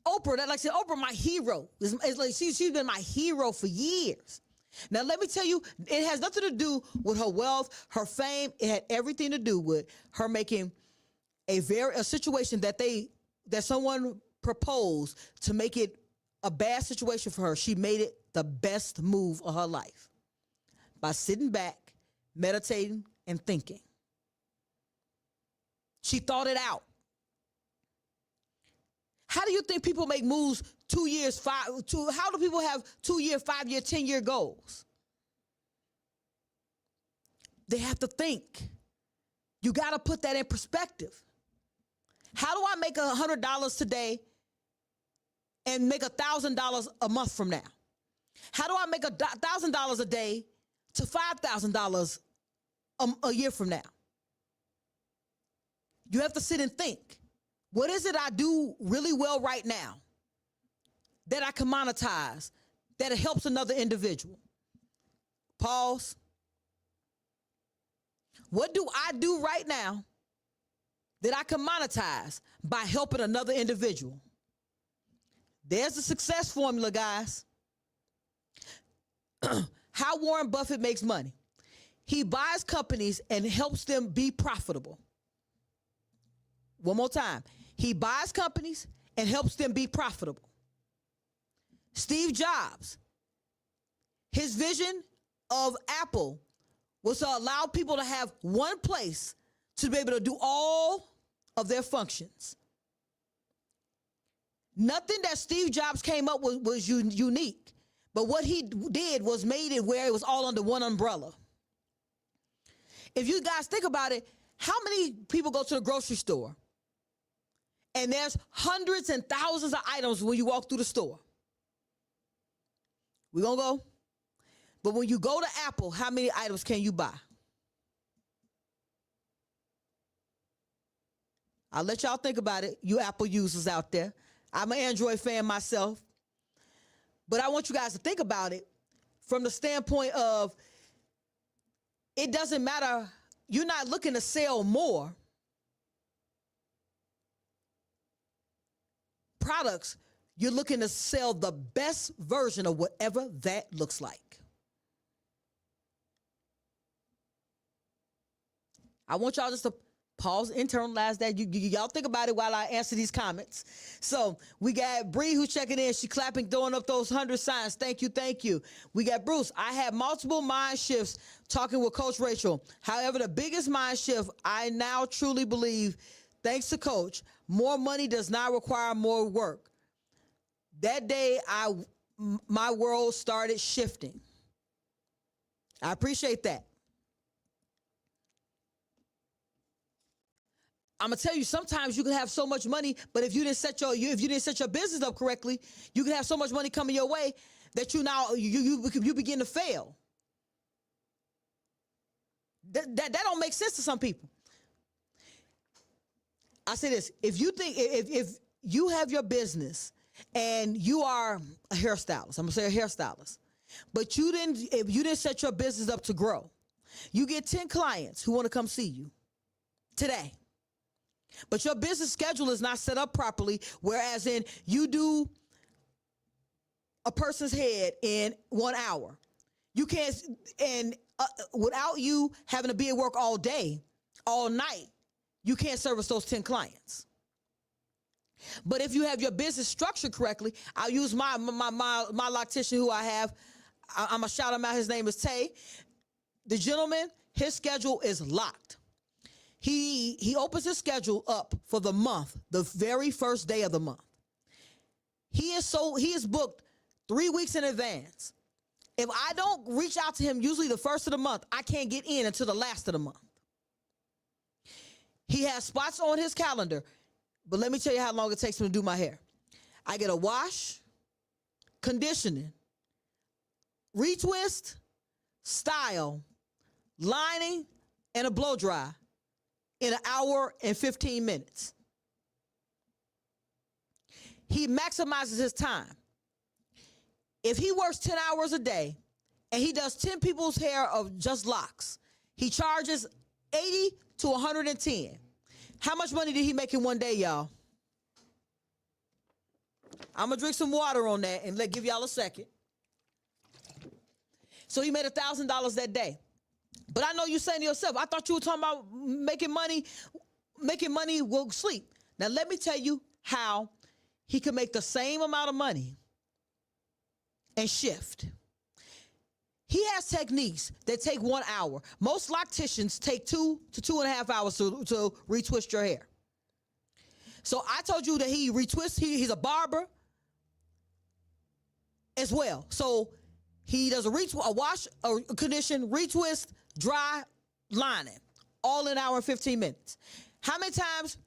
Oprah, like I said, Oprah, my hero. It's like she's been my hero for years. Now, let me tell you, it has nothing to do with her wealth, her fame. It had everything to do with her making a situation that someone proposed to make it a bad situation for her. She made it the best move of her life by sitting back, meditating, and thinking. She thought it out. How do you think people make moves 2 years, how do people have 2 year, 5 year, 10-year goals? They have to think. You got to put that in perspective. How do I make $100 today and make $1,000 a month from now? How do I make $1,000 a day to $5,000 a year from now? You have to sit and think. What is it I do really well right now that I can monetize, that it helps another individual? Pause. What do I do right now that I can monetize by helping another individual? There's the success formula, guys. How Warren Buffett makes money. He buys companies and helps them be profitable. One more time. He buys companies and helps them be profitable. Steve Jobs, his vision of Apple was to allow people to have one place to be able to do all of their functions. Nothing that Steve Jobs came up with was unique, but what he did was made it where it was all under one umbrella. If you guys think about it, how many people go to the grocery store and there's hundreds and thousands of items when you walk through the store? We're going to go. But when you go to Apple, how many items can you buy? I'll let y'all think about it, you Apple users out there. I'm an Android fan myself. But I want you guys to think about it from the standpoint of it doesn't matter. You're not looking to sell more products. You're looking to sell the best version of whatever that looks like. I want y'all just to pause, internalize that. Y'all think about it while I answer these comments. So we got Bree who's checking in. She clapping, throwing up those 100 signs. Thank you, thank you. We got Bruce. I had multiple mind shifts talking with Coach Rachel. However, the biggest mind shift, I now truly believe, thanks to Coach, more money does not require more work. That day, my world started shifting. I appreciate that. I'm gonna tell you, sometimes you can have so much money, but if you didn't set your business up correctly, you can have so much money coming your way that you begin to fail. That don't make sense to some people. I say this: if you have your business and you are a hairstylist, I'm gonna say a hairstylist, but if you didn't set your business up to grow, you get 10 clients who want to come see you today. But your business schedule is not set up properly, whereas you do a person's head in 1 hour. You can't, and without you having to be at work all day, all night, you can't service those 10 clients. But if you have your business structured correctly, I'll use my loctician who I have. I'm going to shout him out. His name is Tay. The gentleman, his schedule is locked. He opens his schedule up for the month, the very first day of the month. He is booked 3 weeks in advance. If I don't reach out to him, usually the first of the month, I can't get in until the last of the month. He has spots on his calendar, but let me tell you how long it takes him to do my hair. I get a wash, conditioning, retwist, style, lining, and a blow dry in 1 hour and 15 minutes. He maximizes his time. If he works 10 hours a day and he does 10 people's hair of just locks, he charges 80 to 110. How much money did he make in one day, y'all? I'm going to drink some water on that and give y'all a second. So he made $1,000 that day. But I know you're saying to yourself, I thought you were talking about making money will sleep. Now, let me tell you how he could make the same amount of money and shift. He has techniques that take 1 hour. Most locticians take 2 to 2.5 hours to retwist your hair. So I told you that he retwists. He's a barber as well. So he does a wash, a condition, retwist, dry, lining, all in 1 hour and 15 minutes. How many times,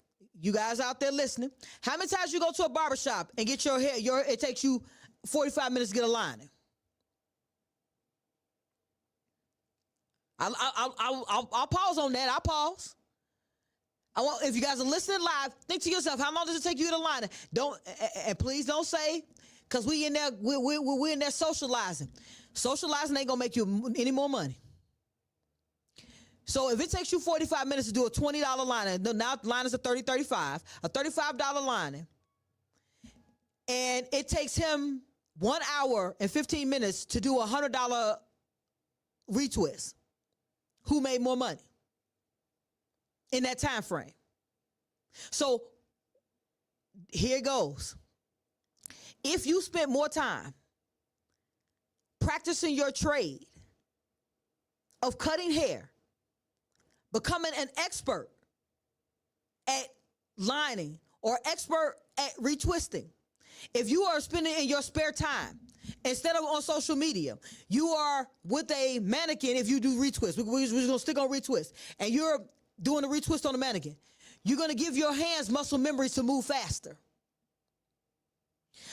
you guys out there listening, how many times you go to a barbershop and get your hair, it takes you 45 minutes to get a lining? I'll pause on that. I'll pause. If you guys are listening live, think to yourself, how long does it take you to get a lining? And please don't say, because we're in there socializing. Socializing ain't gonna make you any more money. So if it takes you 45 minutes to do a $20 lining, now liners are $30, $35, a $35 lining, And it takes him 1 hour and 15 minutes to do a $100 retwist. Who made more money in that time frame? So here it goes. If you spent more time practicing your trade of cutting hair, becoming an expert at lining or expert at retwisting, if you are spending in your spare time, instead of on social media, you are with a mannequin. If you do retwist, we're just gonna stick on retwist, and you're doing a retwist on the mannequin, you're gonna give your hands muscle memory to move faster.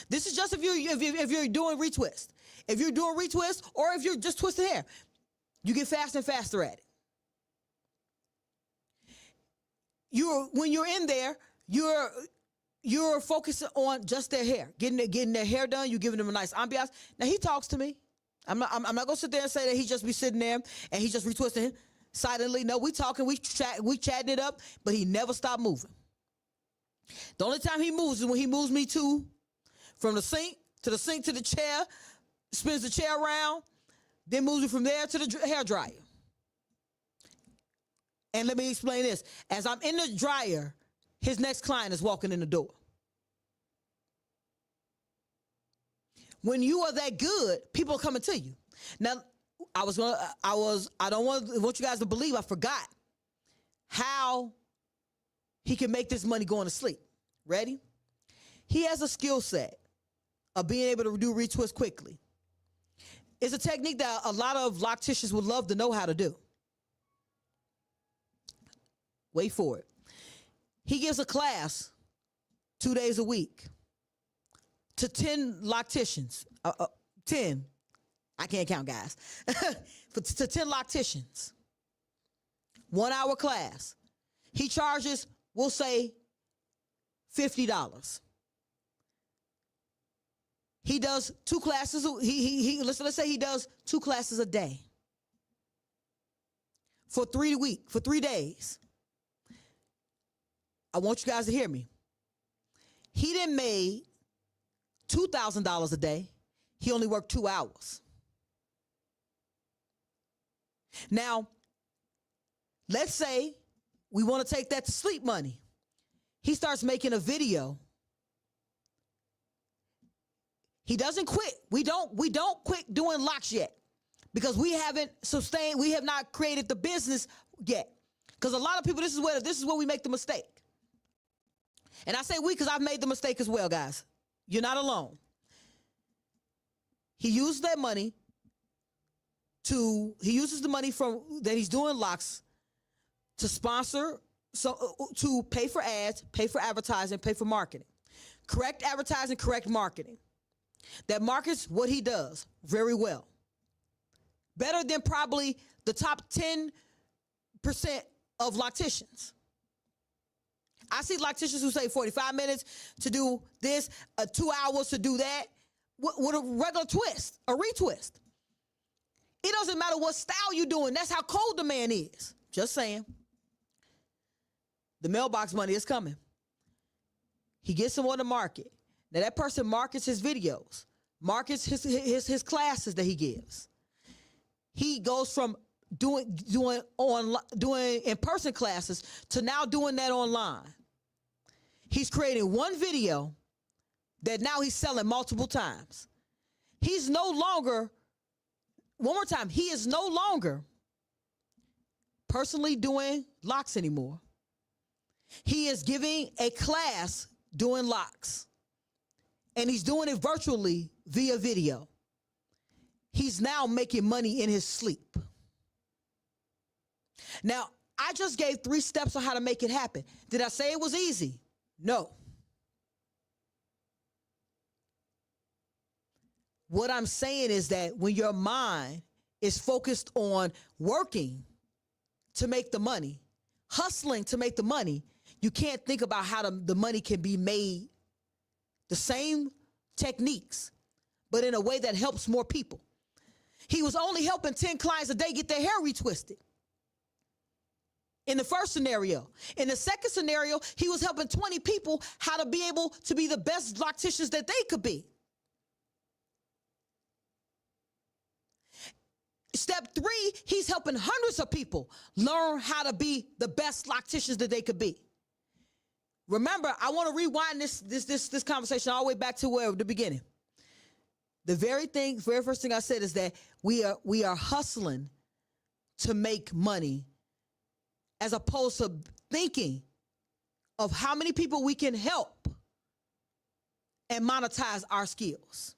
This is just if you're doing retwist. If you're doing retwist, or if you're just twisting hair, you get faster and faster at it. When you're in there, you're focusing on just their hair, getting their hair done. You giving them a nice ambiance. Now he talks to me. I'm not gonna sit there and say that he just be sitting there and he just retwisting silently. No, we talking, we chatting it up, but he never stopped moving. The only time he moves is when he moves me from the sink to the chair, spins the chair around, then moves me from there to the hair dryer. And let me explain this: as I'm in the dryer, his next client is walking in the door. When you are that good, people are coming to you. Now, I don't want you guys to believe I forgot how he can make this money going to sleep. Ready? He has a skill set of being able to do retwist quickly. It's a technique that a lot of locticians would love to know how to do. Wait for it. He gives a class 2 days a week to 10 locticians. 10. I can't count, guys. To 10 locticians. 1 hour class. He charges, we'll say, $50. He does 2 classes. Let's say he does 2 classes a day for 3 days. I want you guys to hear me. He didn't made $2,000 a day. He only worked 2 hours. Now, let's say we want to take that to sleep money. He starts making a video. He doesn't quit. We don't quit doing locks yet because we haven't sustained, we have not created the business yet. Because a lot of people, this is where we make the mistake. And I say we because I've made the mistake as well, guys. You're not alone. He used that money he uses the money that he's doing locks to sponsor, to pay for ads, pay for advertising, pay for marketing. Correct advertising, correct marketing. That markets what he does very well. Better than probably the top 10% of locticians. I see locticians who say 45 minutes to do this, 2 hours to do that, with a regular twist, a retwist. It doesn't matter what style you're doing. That's how cold the man is. Just saying. The mailbox money is coming. He gets them on the market. Now that person markets his videos, markets his classes that he gives. He goes from doing in-person classes to now doing that online. He's creating one video that now he's selling multiple times. He's no longer, one more time, he is no longer personally doing locks anymore. He is giving a class doing locks. And he's doing it virtually via video. He's now making money in his sleep. Now, I just gave 3 steps on how to make it happen. Did I say it was easy? No. What I'm saying is that when your mind is focused on working to make the money, hustling to make the money, you can't think about how the money can be made the same techniques, but in a way that helps more people. He was only helping 10 clients a day get their hair retwisted. in the first scenario. In the second scenario, he was helping 20 people how to be able to be the best locticians that they could be. Step 3, he's helping hundreds of people learn how to be the best locticians that they could be. Remember, I want to rewind this conversation all the way back to the beginning. The very first thing I said is that we are hustling to make money, as opposed to thinking of how many people we can help and monetize our skills.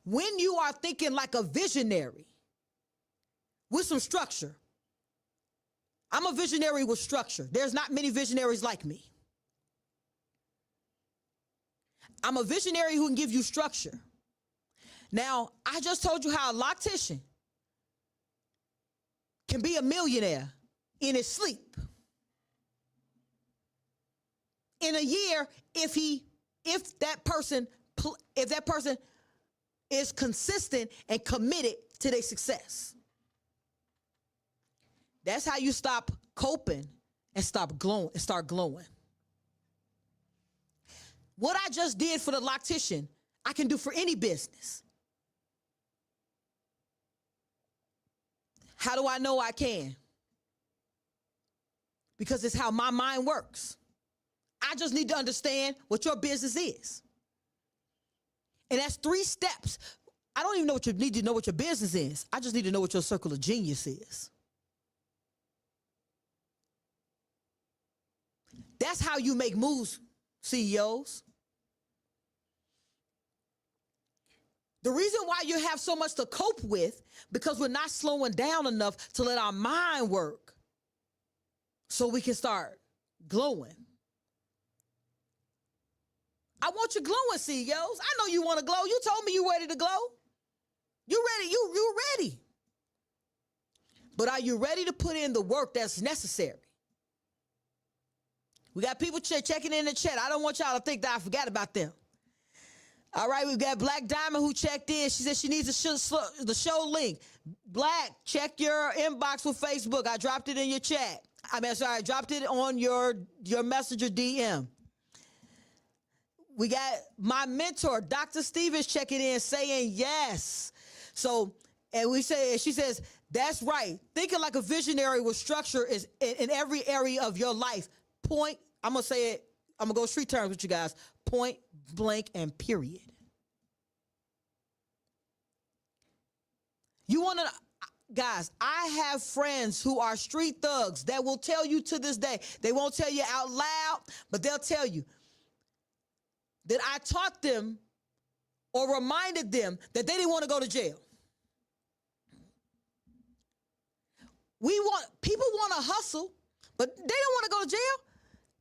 When you are thinking like a visionary with some structure, I'm a visionary with structure. There's not many visionaries like me. I'm a visionary who can give you structure. Now, I just told you how a loctician can be a millionaire in his sleep. In a year, if that person is consistent and committed to their success. That's how you stop coping and start glowing. What I just did for the loctician, I can do for any business. How do I know I can? Because it's how my mind works. I just need to understand what your business is. And that's 3 steps. I don't even know what you need to know what your business is. I just need to know what your circle of genius is. That's how you make moves, CEOs. The reason why you have so much to cope with, because we're not slowing down enough to let our mind work so we can start glowing. I want you glowing, CEOs. I know you want to glow. You told me you're ready to glow. You ready. You're ready. But are you ready to put in the work that's necessary? We got people checking in the chat. I don't want y'all to think that I forgot about them. All right, we've got Black Diamond who checked in. She said she needs the show link. Black, check your inbox with Facebook. I dropped it in your chat. I dropped it on your messenger DM. We got my mentor, Dr. Stevens, checking in, saying yes. So, and she says, that's right. Thinking like a visionary with structure is in every area of your life. Point, I'm going to say it, I'm going to go street terms with you guys. Point blank and period. You want to, guys, I have friends who are street thugs that will tell you to this day, they won't tell you out loud, but they'll tell you that I taught them or reminded them that they didn't want to go to jail. People want to hustle, but they don't want to go to jail.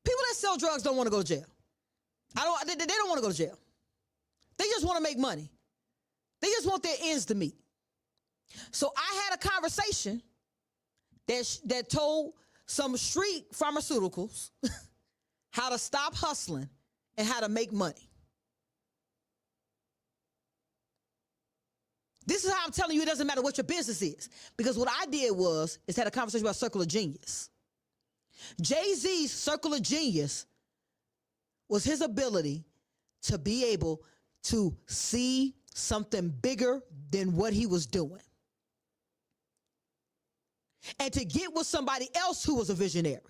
People that sell drugs don't want to go to jail. They don't want to go to jail. They just want to make money. They just want their ends to meet. So I had a conversation that told some street pharmaceuticals how to stop hustling and how to make money. This is how I'm telling you it doesn't matter what your business is. Because what I did is had a conversation about Circle of Genius. Jay-Z's Circle of Genius was his ability to be able to see something bigger than what he was doing. And to get with somebody else who was a visionary.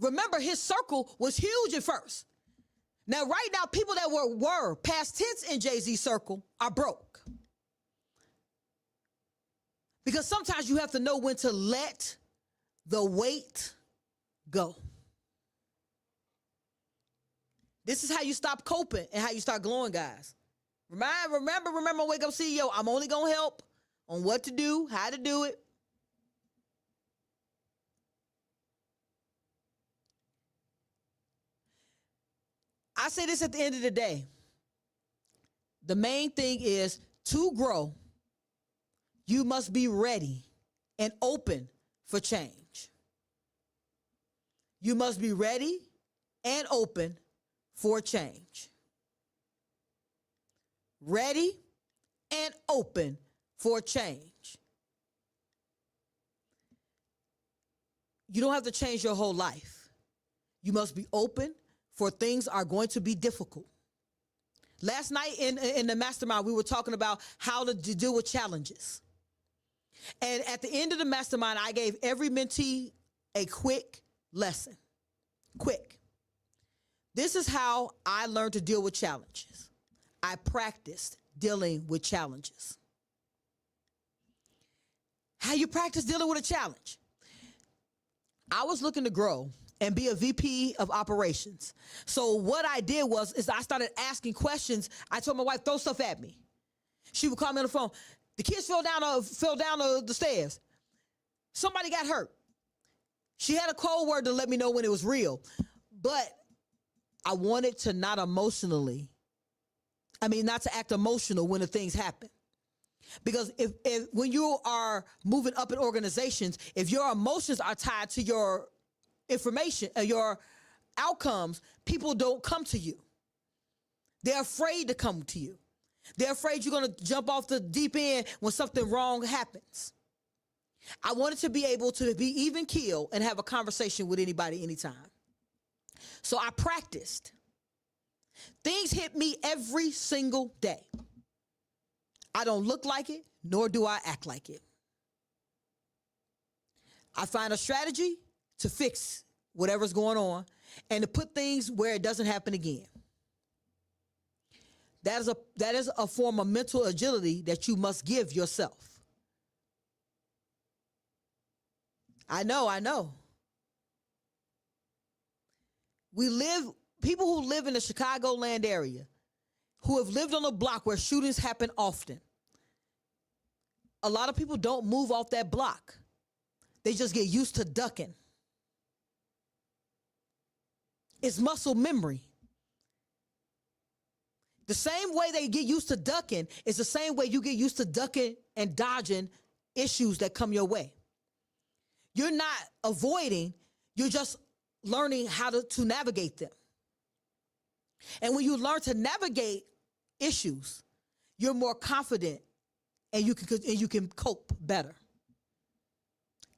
Remember, his circle was huge at first. Now, right now, people that were past tense in Jay-Z's circle are broke. Because sometimes you have to know when to let the weight go. This is how you stop coping and how you start glowing, guys. Remember, Wake Up CEO, I'm only going to help on what to do, how to do it. I say this at the end of the day. The main thing is to grow, you must be ready and open for change. You must be ready and open for change. Ready and open for change. You don't have to change your whole life. You must be open, for things are going to be difficult. Last night in the mastermind, we were talking about how to deal with challenges. And at the end of the mastermind, I gave every mentee a quick lesson. Quick. This is how I learned to deal with challenges. I practiced dealing with challenges. How you practice dealing with a challenge? I was looking to grow and be a VP of operations. So what I did is I started asking questions. I told my wife, throw stuff at me. She would call me on the phone. The kids fell down the stairs. Somebody got hurt. She had a code word to let me know when it was real. But I wanted to not to act emotional when the things happen. Because if when you are moving up in organizations, if your emotions are tied to your information, your outcomes, people don't come to you. They're afraid to come to you. They're afraid you're going to jump off the deep end when something wrong happens. I wanted to be able to be even keel and have a conversation with anybody anytime. So I practiced. Things hit me every single day. I don't look like it, nor do I act like it. I find a strategy to fix whatever's going on and to put things where it doesn't happen again. That is a form of mental agility that you must give yourself. I know. People who live in the Chicagoland area, who have lived on a block where shootings happen often, a lot of people don't move off that block. They just get used to ducking. It's muscle memory. The same way they get used to ducking is the same way you get used to ducking and dodging issues that come your way. You're not avoiding, you're just learning how to navigate them. And when you learn to navigate issues, you're more confident and you can cope better.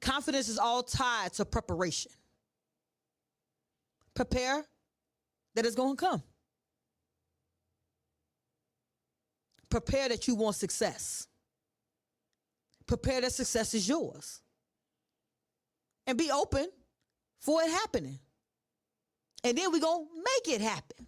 Confidence is all tied to preparation. Prepare that it's going to come. Prepare that you want success. Prepare that success is yours. And be open for it happening. And then we're going to make it happen.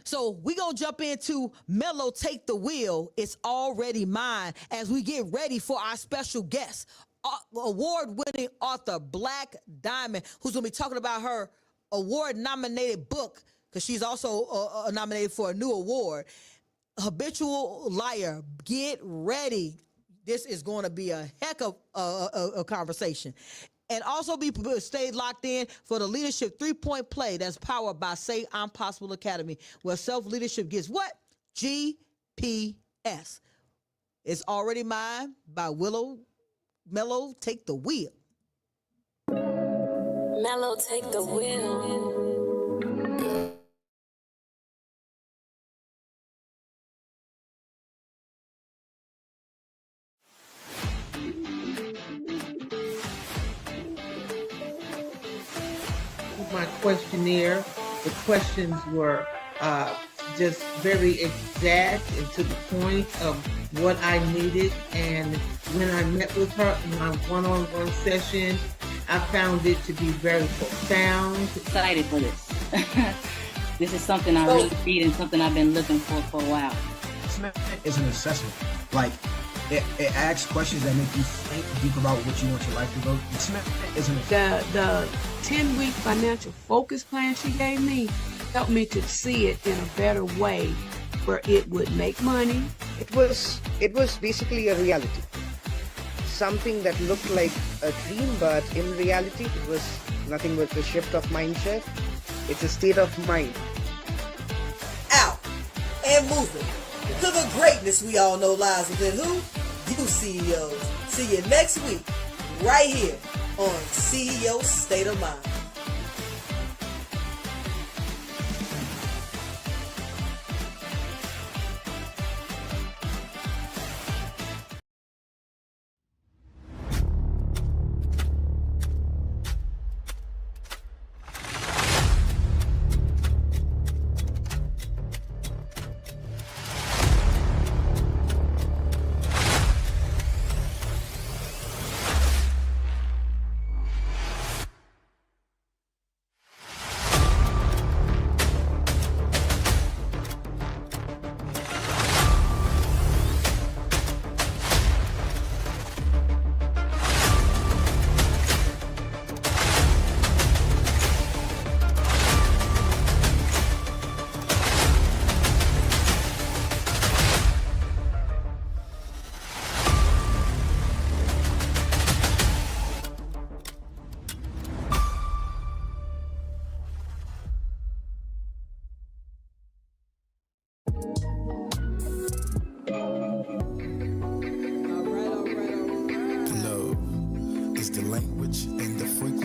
So we're going to jump into Mellow Take the Wheel. It's already mine as we get ready for our special guest, award-winning author Black Diamond, who's going to be talking about her award-nominated book, because she's also nominated for a new award, Habitual Liar. Get ready. This is going to be a heck of a conversation. And also stay locked in for the Leadership 3-Point Play that's powered by Say I'm Possible Academy, where self-leadership gets what? GPS. It's already mine by Mellow Take the Wheel. Mellow Take the Wheel. My questionnaire, the questions were just very exact and to the point of what I needed. And when I met with her in my one-on-one session, I found it to be very profound. Excited for this. This is something I really need and something I've been looking for a while. It's an assessment. Like, it asks questions that make you think deep about what you want your life to go. It's an The 10-week financial focus plan she gave me helped me to see it in a better way where it would make money. It was basically a reality. Something that looked like a dream, but in reality, it was nothing but a shift of mindset. It's a state of mind. Out and moving to the greatness we all know lies within who? You CEOs. See you next week, right here on CEO State of Mind.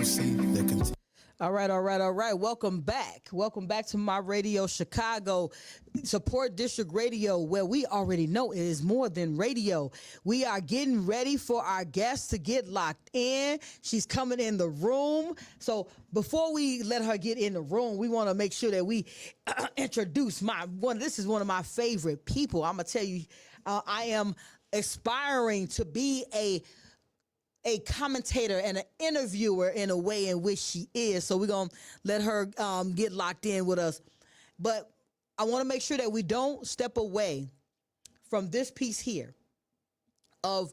see the continued. All right, all right, all right. Welcome back. Welcome back to My Radio Chicago, Support District Radio, where we already know it is more than radio. We are getting ready for our guest to get locked in. She's coming in the room. So before we let her get in the room, we want to make sure that we introduce this is one of my favorite people. I'm going to tell you, I am aspiring to be a commentator and an interviewer in a way in which she is. So we're going to let her get locked in with us. But I want to make sure that we don't step away from this piece here of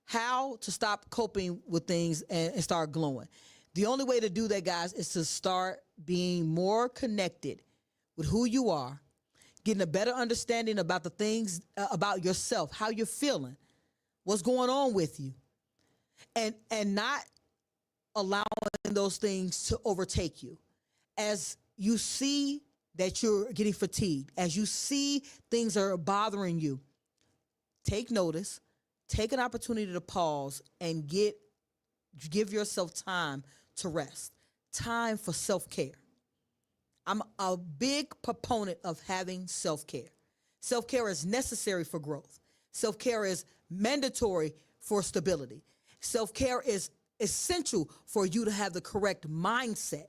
how to stop coping with things and start glowing. The only way to do that, guys, is to start being more connected with who you are, getting a better understanding about the things about yourself, how you're feeling, what's going on with you. And not allowing those things to overtake you. As you see that you're getting fatigued, as you see things are bothering you, take notice, take an opportunity to pause and give yourself time to rest, time for self-care. I'm a big proponent of having self-care. Self-care is necessary for growth. Self-care is mandatory for stability. Self-care is essential for you to have the correct mindset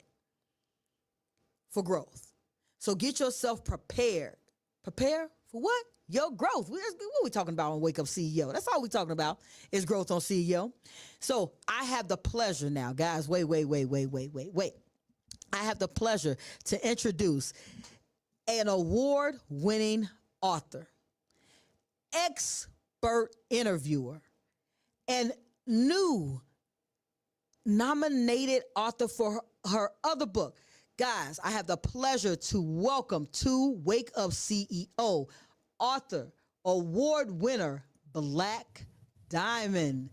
for growth. So get yourself prepared. Prepare for what? Your growth. What are we talking about on Wake Up CEO? That's all we're talking about is growth on CEO. So I have the pleasure now, guys, wait. I have the pleasure to introduce an award-winning author, expert interviewer, and new nominated author for her other book. Guys, I have the pleasure to welcome to Wake Up CEO, author, award winner, Black Diamond.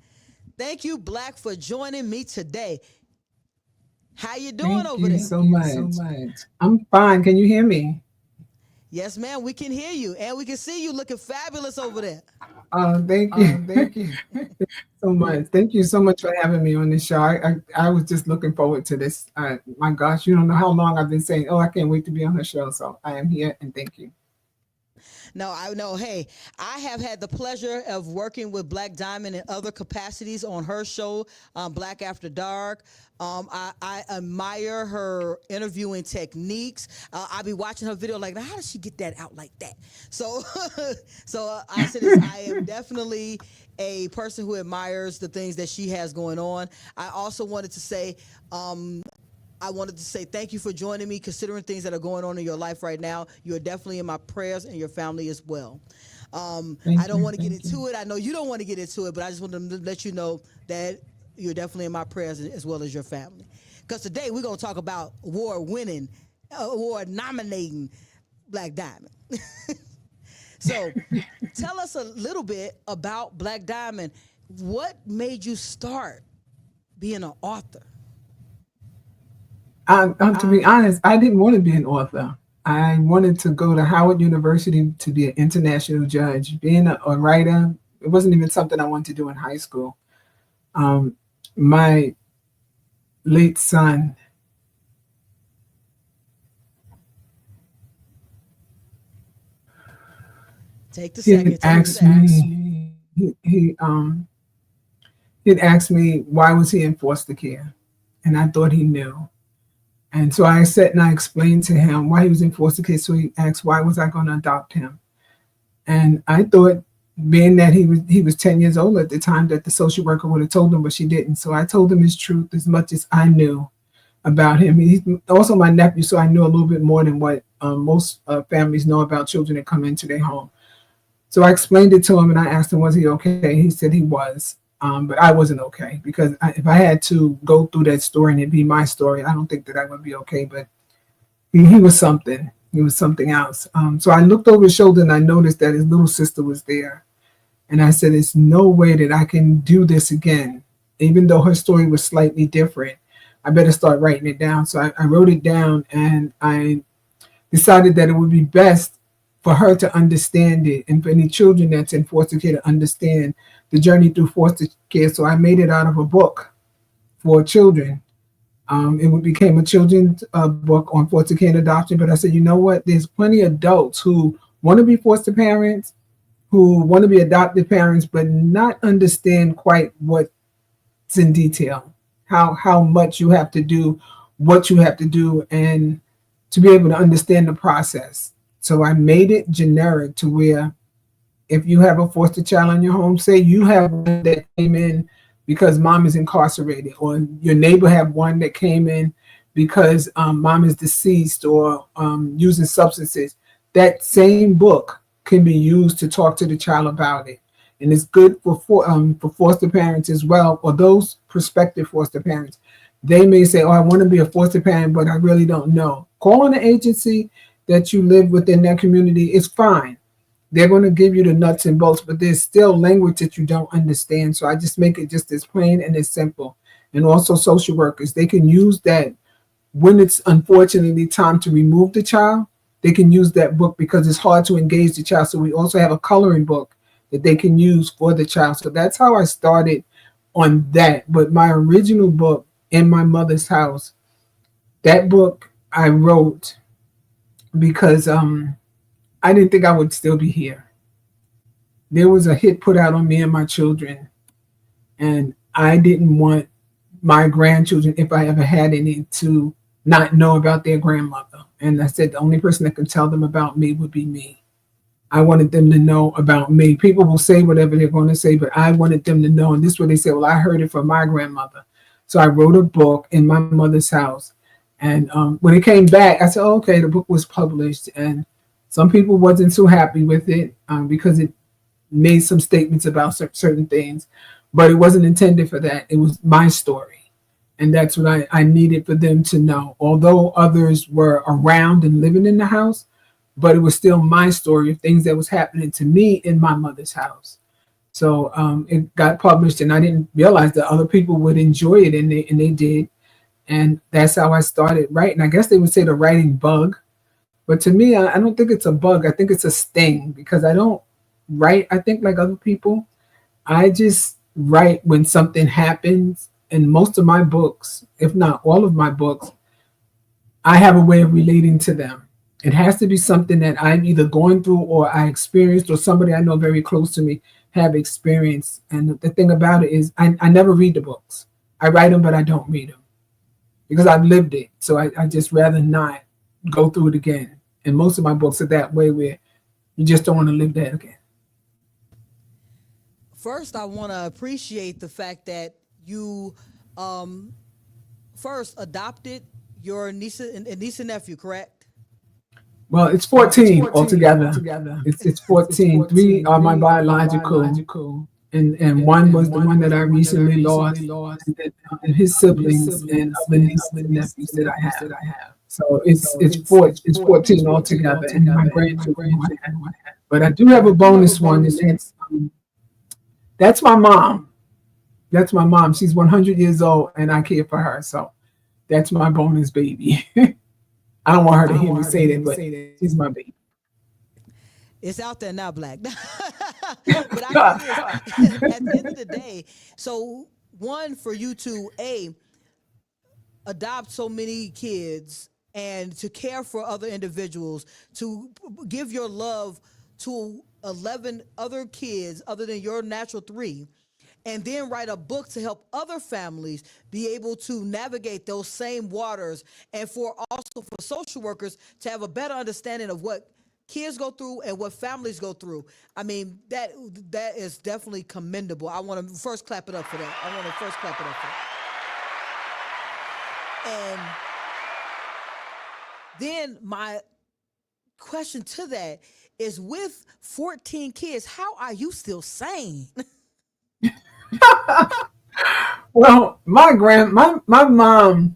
Thank you, Black, for joining me today. How you doing over there? Thank you so much. I'm fine. Can you hear me? Yes, ma'am. We can hear you, and we can see you looking fabulous over there. Thank you. Thank you so much. Thank you so much for having me on this show. I was just looking forward to this. My gosh, you don't know how long I've been saying, I can't wait to be on the show. So I am here, and thank you. No, I know. Hey, I have had the pleasure of working with Black Diamond in other capacities on her show, Black After Dark. I admire her interviewing techniques. I be watching her video like, now how does she get that out like that? So, I said this, I am definitely a person who admires the things that she has going on. I also wanted to say, thank you for joining me, considering things that are going on in your life right now. You're definitely in my prayers, and your family as well. I don't want to get into it. I know you don't want to get into it, but I just want to let you know that you're definitely in my prayers as well as your family. Because today we're going to talk about award-winning, award-nominating Black Diamond. So tell us a little bit about Black Diamond. What made you start being an author? To be honest, I didn't want to be an author. I wanted to go to Howard University to be an international judge. Being a writer, it wasn't even something I wanted to do in high school. My late son, take the second. He had asked me why was he in foster care, and I thought he knew. And so I sat and I explained to him why he was in foster care. So he asked, why was I going to adopt him? And I thought, being that he was 10 years old at the time, that the social worker would have told him, but she didn't. So I told him his truth as much as I knew about him. He's also my nephew, so I knew a little bit more than what most families know about children that come into their home. So I explained it to him, and I asked him, was he okay? He said he was. But I wasn't okay, because if I had to go through that story and it be my story, I don't think that I would be okay. But he was something. He was something else. So I looked over his shoulder and I noticed that his little sister was there. And I said, there's no way that I can do this again. Even though her story was slightly different, I better start writing it down. So I wrote it down, and I decided that it would be best for her to understand it, and for any children that's in foster care to understand the journey through foster care. So I made it out of a book for children It became a children's book on foster care and adoption. But I said, you know what? There's plenty of adults who want to be foster parents, who want to be adopted parents, but not understand quite what's in detail, how much you have to do, what you have to do, and to be able to understand the process. So I made it generic to where if you have a foster child in your home, say you have one that came in because mom is incarcerated, or your neighbor have one that came in because mom is deceased or using substances, that same book can be used to talk to the child about it. And it's good for foster parents as well, or those prospective foster parents. They may say, oh, I want to be a foster parent, but I really don't know. Call an agency that you live within that community. It's fine. They're going to give you the nuts and bolts, but there's still language that you don't understand. So I just make it just as plain and as simple. And also social workers, they can use that when it's unfortunately time to remove the child. They can use that book because it's hard to engage the child. So we also have a coloring book that they can use for the child. So that's how I started on that. But my original book, In My Mother's House, that book I wrote because I didn't think I would still be here. There was a hit put out on me and my children, and I didn't want my grandchildren, if I ever had any, to not know about their grandmother. And I said the only person that could tell them about me would be me. I wanted them to know about me. People will say whatever they're going to say, but I wanted them to know. And this is what they say, well, I heard it from my grandmother. So I wrote a book, In My Mother's House. And when it came back, I said, oh, okay, the book was published. And some people wasn't so happy with it because it made some statements about certain things. But it wasn't intended for that. It was my story. And that's what I needed for them to know. Although others were around and living in the house, but it was still my story of things that was happening to me in my mother's house. So it got published, and I didn't realize that other people would enjoy it, and they did. And that's how I started writing. I guess they would say the writing bug. But to me, I don't think it's a bug. I think it's a sting, because I don't write, I think, like other people. I just write when something happens. And most of my books, if not all of my books, I have a way of relating to them. It has to be something that I'm either going through or I experienced, or somebody I know very close to me have experienced. And the thing about it is I never read the books. I write them, but I don't read them because I've lived it. So I just rather not go through it again. And most of my books are that way, where you just don't want to live that again. First, I want to appreciate the fact that you first adopted your niece and nephew, correct? Well, it's 14 altogether. It's 14. 3 are my biological, and one was the one that I recently lost, and his siblings and other nieces and nephews that I have. So it's 14 altogether, and my grandchildren. But I do have a bonus one, and that's my mom. That's my mom. She's 100 years old, and I care for her. So that's my bonus baby. I don't want her to hear me say that, but she's my baby. It's out there now, Black. But I think at the end of the day, so one, for you to adopt so many kids and to care for other individuals, to give your love to 11 other kids other than your natural 3, and then write a book to help other families be able to navigate those same waters, and for also for social workers to have a better understanding of what kids go through and what families go through. I mean, that is definitely commendable. I want to first clap it up for that. And then my question to that is, with 14 kids, how are you still sane? Well, my mom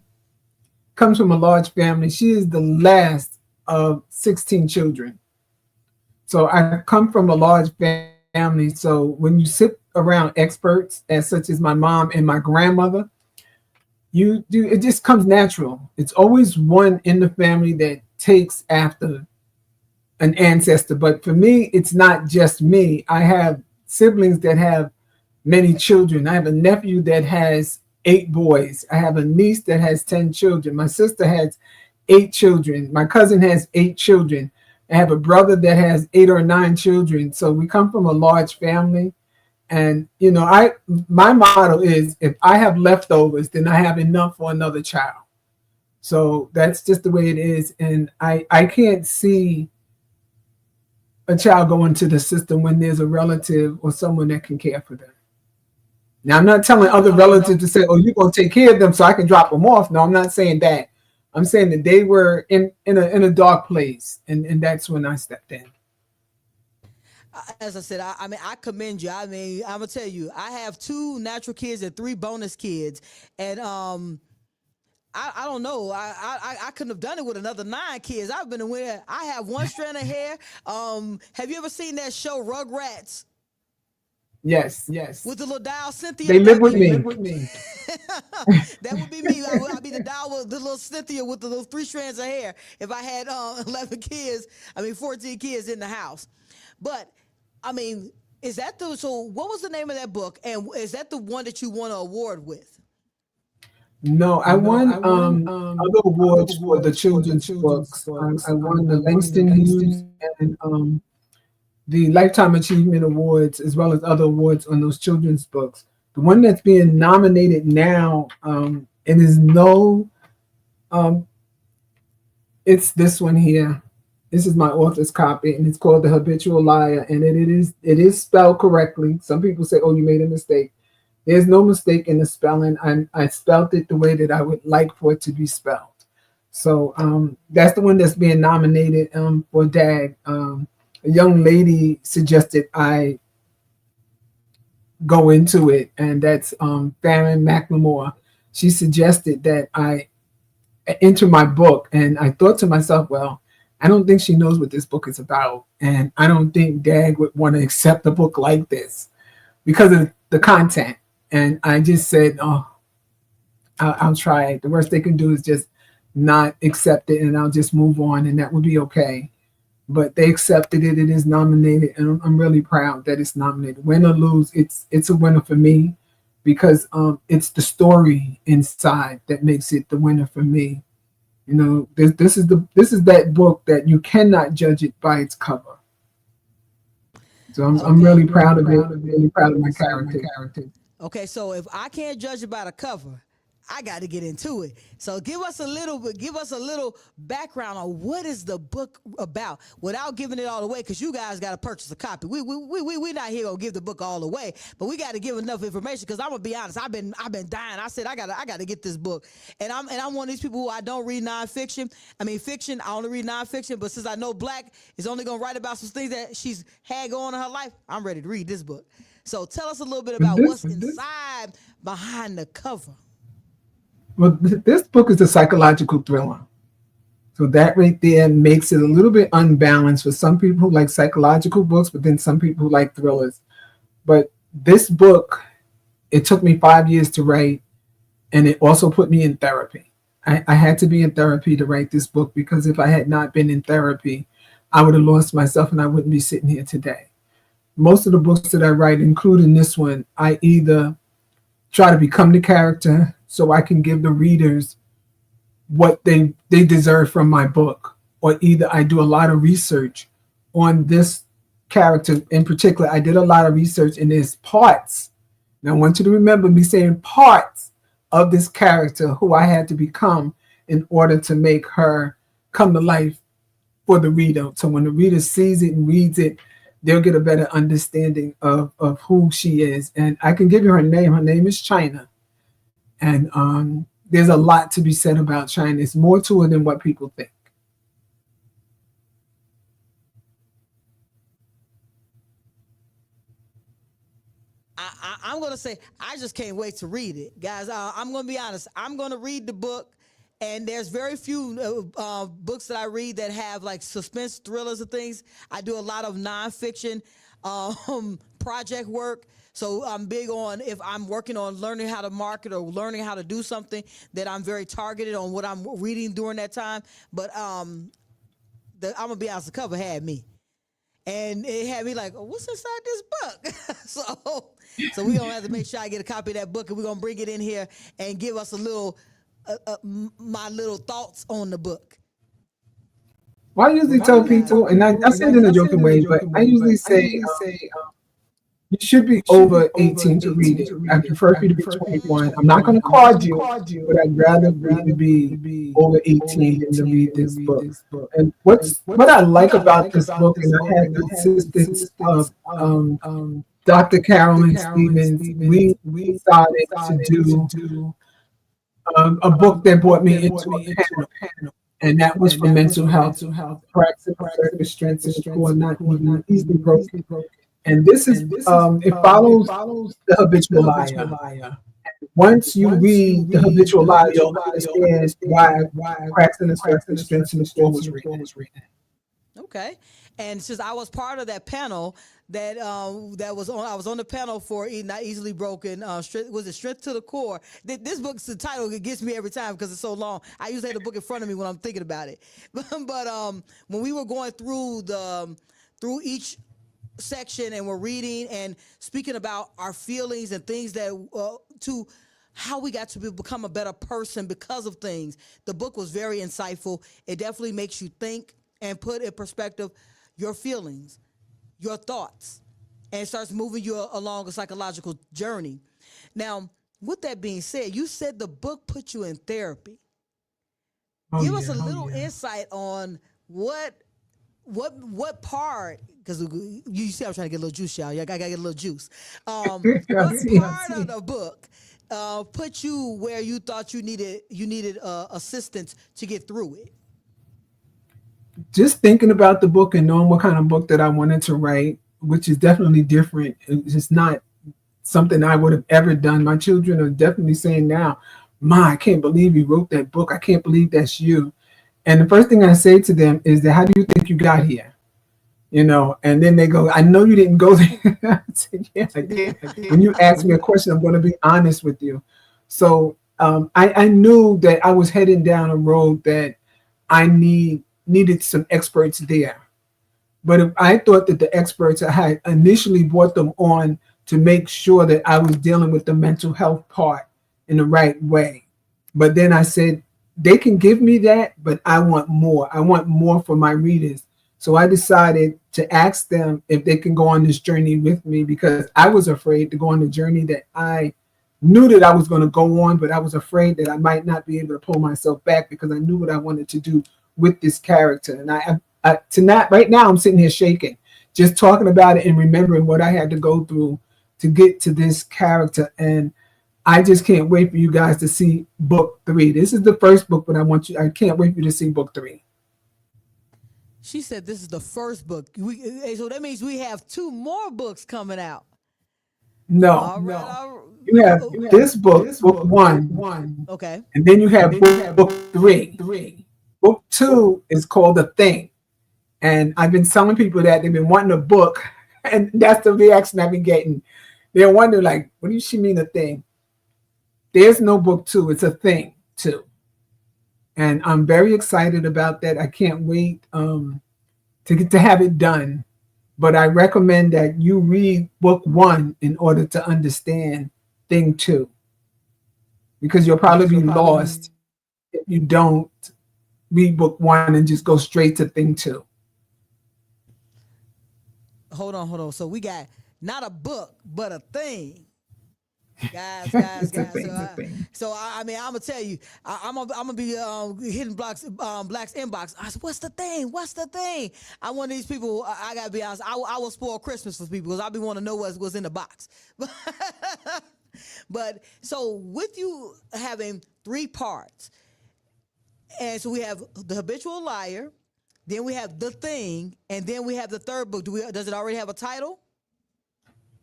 comes from a large family. She is the last of 16 children. So I come from a large family. So when you sit around experts such as my mom and my grandmother, it just comes natural. It's always one in the family that takes after an ancestor. But for me, it's not just me. I have siblings that have many children. I have a nephew that has 8 boys. I have a niece that has 10 children. My sister has 8 children. My cousin has 8 children. I have a brother that has 8 or 9 children. So we come from a large family. And, you know, my motto is, if I have leftovers, then I have enough for another child. So that's just the way it is. And I can't see a child go into the system when there's a relative or someone that can care for them. Now, I'm not telling other relatives to say, oh, you're going to take care of them so I can drop them off. No, I'm not saying that. I'm saying that they were in a dark place, and that's when I stepped in. As I said, I mean, I commend you. I mean, I'm gonna tell you, I have 2 natural kids and 3 bonus kids, and I don't know. I couldn't have done it with another 9 kids. I've been aware. I have 1 strand of hair. Have you ever seen that show Rugrats? Yes. With the little doll Cynthia. They live with me. That would be me. I'd be the doll with the little Cynthia with the little 3 strands of hair. If I had 11 kids, 14 kids in the house. But I mean, is that so what was the name of that book? And is that the one that you won an award with? No, I won other awards for the children's books. I won the Langston Hughes and the Lifetime Achievement Awards, as well as other awards on those children's books. The one that's being nominated now, it is it's this one here. This is my author's copy, and it's called The Habitual Liar, and it is spelled correctly. Some people say, oh, you made a mistake. There's no mistake in the spelling. I spelled it the way that I would like for it to be spelled. So that's the one that's being nominated for DAG. A young lady suggested I go into it, and that's Farron McLemore. She suggested that I enter my book, and I thought to myself, well, I don't think she knows what this book is about, and I don't think DAG would want to accept a book like this because of the content. And I just said, oh, I'll try it. The worst they can do is just not accept it, and I'll just move on, and that would be okay. But they accepted it. It is nominated, and I'm really proud that it's nominated. Win or lose, it's a winner for me because it's the story inside that makes it the winner for me. You know, this is that book that you cannot judge it by its cover. So I'm really proud of it. I'm really proud of my character. Okay, so if I can't judge it by the cover, I got to get into it. So give us a little background on what is the book about without giving it all away, because you guys got to purchase a copy. We not here gonna give the book all away, but we got to give enough information, because I'm gonna be honest, I've been dying. I said I got to get this book, and I'm one of these people who I don't read nonfiction. I mean fiction, I only read nonfiction, but since I know Black is only gonna write about some things that she's had going in her life, I'm ready to read this book. So tell us a little bit about what's inside behind the cover. Well, this book is a psychological thriller. So that right there makes it a little bit unbalanced for some people who like psychological books, but then some people who like thrillers. But this book, it took me 5 years to write, and it also put me in therapy. I had to be in therapy to write this book, because if I had not been in therapy, I would have lost myself and I wouldn't be sitting here today. Most of the books that I write, including this one, I either try to become the character so I can give the readers what they deserve from my book, or either I do a lot of research on this character in particular. I did a lot of research, and there's parts. Now I want you to remember me saying parts of this character who I had to become in order to make her come to life for the reader. So when the reader sees it and reads it, they'll get a better understanding of who she is. And I can give you her name. Her name is China. And there's a lot to be said about China. There's more to it than what people think. I'm going to say, I just can't wait to read it. Guys, I'm going to be honest. I'm going to read the book. And there's very few books that I read that have like suspense thrillers and things. I do a lot of nonfiction project work. So I'm big on, if I'm working on learning how to market or learning how to do something, that I'm very targeted on what I'm reading during that time. But I'm going to be honest, the cover had me. And it had me like, oh, what's inside this book? So we're gonna have to make sure I get a copy of that book, and we're gonna bring it in here and give us a little my little thoughts on the book. Well, I usually tell people, and I say it in a joking way, but I usually say you should be over 18 to read it. I prefer for you to be 21. I'm not going to card you, but I'd rather for you to be over 18 than to read this book. And what I like about this book, and I had the assistance of Dr. Carolyn Stevens, we started to do a book that brought me into a panel. And that was for mental health, practice, strengths, and core, not easily broken. And this is, it follows the habitual liar. Once you read the habitual liar, you'll understand why cracks in the surface, strengths in the core was written. Okay. And since I was part of that panel that was on, I was on the panel for Not Easily Broken. Was it Strength to the Core? This book's the title. It gets me every time because it's so long. I usually have the book in front of me when I'm thinking about it. But when we were going through each section and we're reading and speaking about our feelings and things that to how we got to become a better person because of things, the book was very insightful. It definitely makes you think and put in perspective your feelings, your thoughts, and it starts moving you along a psychological journey. Now, with that being said, you said the book put you in therapy. Give us a little insight on what part, because you see I'm trying to get a little juice, y'all. I got to get a little juice. What part of the book put you where you thought you needed assistance to get through it? Just thinking about the book and knowing what kind of book that I wanted to write, which is definitely different. It's just not something I would have ever done. My children are definitely saying now, Ma, I can't believe you wrote that book. I can't believe that's you. And the first thing I say to them is that, how do you think you got here? You know, and then they go, I know you didn't go there. I said, yeah, I did. When you ask me a question, I'm going to be honest with you. So I knew that I was heading down a road that I needed some experts there. But I thought that the experts, I had initially brought them on to make sure that I was dealing with the mental health part in the right way. But then I said, they can give me that, but I want more. I want more for my readers. So I decided to ask them if they can go on this journey with me, because I was afraid to go on the journey that I knew that I was going to go on, but I was afraid that I might not be able to pull myself back because I knew what I wanted to do with this character. And right now I'm sitting here shaking, just talking about it and remembering what I had to go through to get to this character. And I just can't wait for you guys to see book 3. This is the first book, but I can't wait for you to see book 3. She said this is the first book. So that means we have 2 more books coming out. No. You have this book, book 1. Okay. And then you have book 3. Book 2 is called The Thing. And I've been telling people that they've been wanting a book, and that's the reaction I've been getting. They're wondering, like, what does she mean, a thing? There's no book 2. It's a thing 2. And I'm very excited about that. I can't wait to have it done. But I recommend that you read book 1 in order to understand thing 2. Because you'll probably be lost if you don't read book 1 and just go straight to thing 2. Hold on. So we got not a book, but a thing. Guys. So I mean, I'm gonna tell you, I'm gonna be hitting Black's inbox. I said, what's the thing? I'm one of these people. I gotta be honest. I will spoil Christmas for people because I be wanting to know what's in the box. But so with you having 3 parts, and so we have the habitual liar, then we have the thing, and then we have the third book. Does it already have a title?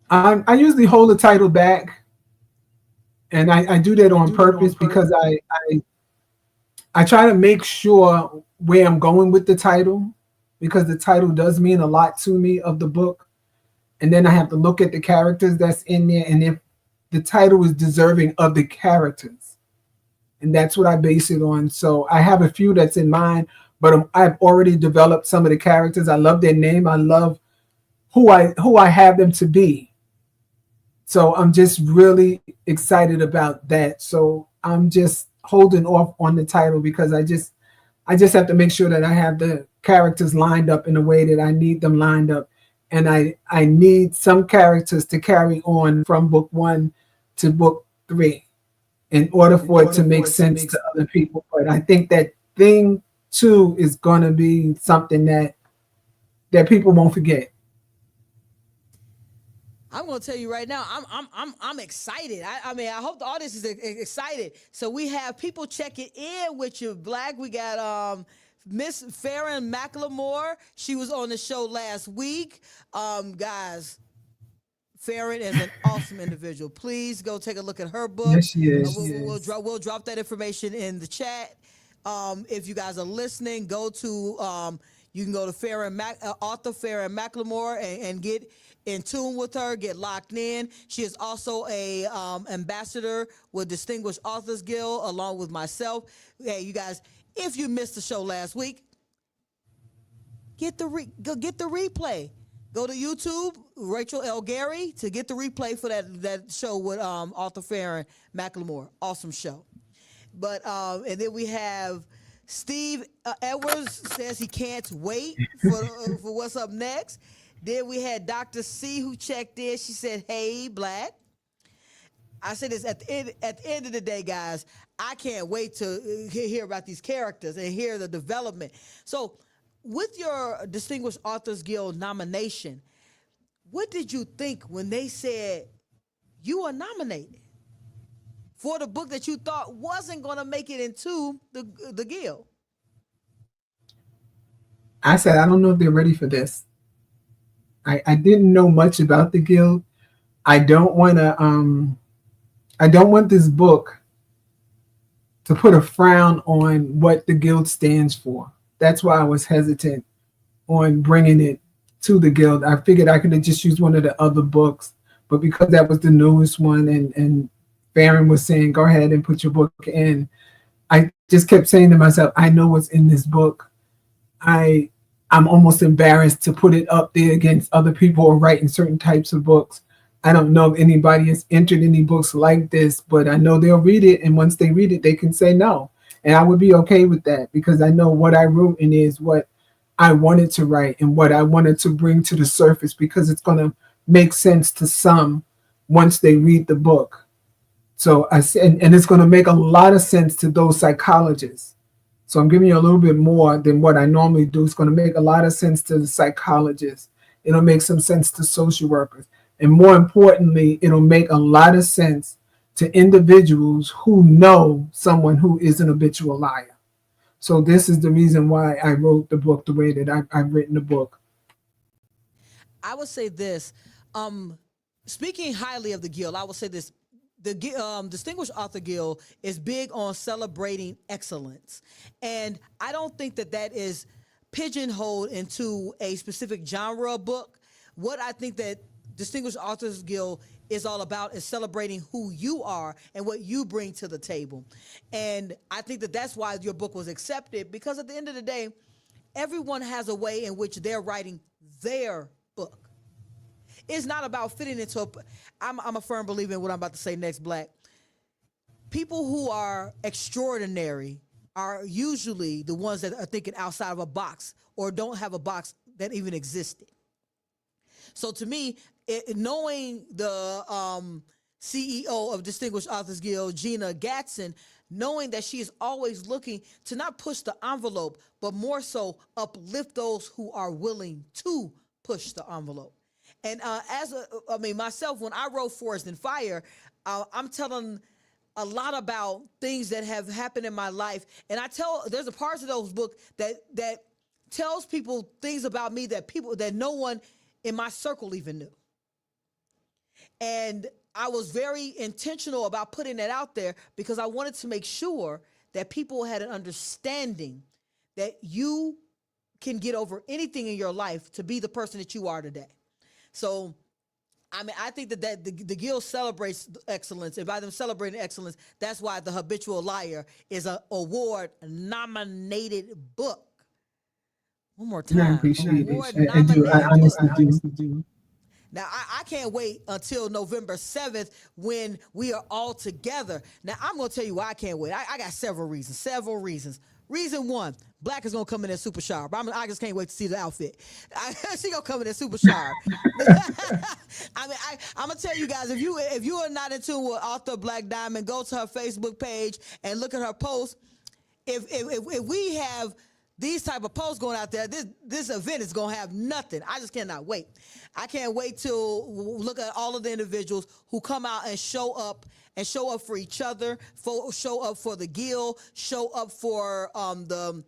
I usually hold the title back. And I do that on purpose because I try to make sure where I'm going with the title, because the title does mean a lot to me of the book. And then I have to look at the characters that's in there and if the title is deserving of the characters. And that's what I base it on. So I have a few that's in mind, but I've already developed some of the characters. I love their name. I love who I have them to be. So I'm just really excited about that. So I'm just holding off on the title because I just have to make sure that I have the characters lined up in the way that I need them lined up. And I need some characters to carry on from book 1 to book 3 in order for it to make sense to other people. But I think that thing 2 is going to be something that people won't forget. I'm gonna tell you right now, I'm excited. I mean, I hope the audience is excited. So we have people checking in with you, Black. We got Miss Farron McLemore. She was on the show last week. Guys, Farron is an awesome individual. Please go take a look at her book. Yes, she is. We'll drop that information in the chat. If you guys are listening, go to you can go to author Farron McLemore and get in tune with her, get locked in. She is also a ambassador with Distinguished Authors Guild, along with myself. Hey, you guys, if you missed the show last week, get the replay. Go to YouTube, Rachel L. Gary, to get the replay for that show with author Farron McLemore. Awesome show. But and then we have Steve Edwards says he can't wait for what's up next. Then we had Dr. C who checked in. She said, "Hey, Black." I said this at the end of the day, guys. I can't wait to hear about these characters and hear the development. So, with your Distinguished Authors Guild nomination, what did you think when they said you are nominated for the book that you thought wasn't going to make it into the Guild? I said, I don't know if they're ready for this. I didn't know much about the Guild. I don't want this book to put a frown on what the Guild stands for. That's why I was hesitant on bringing it to the Guild. I figured I could have just used one of the other books, but because that was the newest one and Farron was saying, go ahead and put your book in, I just kept saying to myself, I know what's in this book. I'm almost embarrassed to put it up there against other people who are writing certain types of books. I don't know if anybody has entered any books like this, but I know they'll read it. And once they read it, they can say no. And I would be okay with that because I know what I wrote in is what I wanted to write and what I wanted to bring to the surface because it's going to make sense to some once they read the book. So I said, and it's going to make a lot of sense to those psychologists. So I'm giving you a little bit more than what I normally do. It's going to make a lot of sense to the psychologists. It'll make some sense to social workers. And more importantly, it'll make a lot of sense to individuals who know someone who is an habitual liar. So this is the reason why I wrote the book the way that I've written the book. I would say this. Speaking highly of the Guild, I would say this. The Distinguished Author Guild is big on celebrating excellence. And I don't think that is pigeonholed into a specific genre of book. What I think that Distinguished Authors Guild is all about is celebrating who you are and what you bring to the table. And I think that's why your book was accepted, because at the end of the day, everyone has a way in which they're writing their book. It's not about fitting into I'm a firm believer in what I'm about to say next, Black. People who are extraordinary are usually the ones that are thinking outside of a box or don't have a box that even existed. So to me, knowing the CEO of Distinguished Authors Guild, Gina Gatson, knowing that she is always looking to not push the envelope, but more so uplift those who are willing to push the envelope. And myself, when I wrote Forest and Fire, I'm telling a lot about things that have happened in my life. And there's a part of those books that tells people things about me that no one in my circle even knew. And I was very intentional about putting that out there because I wanted to make sure that people had an understanding that you can get over anything in your life to be the person that you are today. So, I think that the Guild celebrates excellence, and by them celebrating excellence, that's why The Habitual Liar is an award-nominated book. One more time. I appreciate it. I honestly do. Now, I can't wait until November 7th when we are all together. Now, I'm going to tell you why I can't wait. I got several reasons. Reason one, Black is going to come in there super sharp. I just can't wait to see the outfit. She going to come in there super sharp. I mean, I'm going to tell you guys, if you are not in tune with author Black Diamond, go to her Facebook page and look at her posts. If we have these type of posts going out there, this event is going to have nothing. I just cannot wait. I can't wait to look at all of the individuals who come out and show up for each other, show up for the Guild, show up for the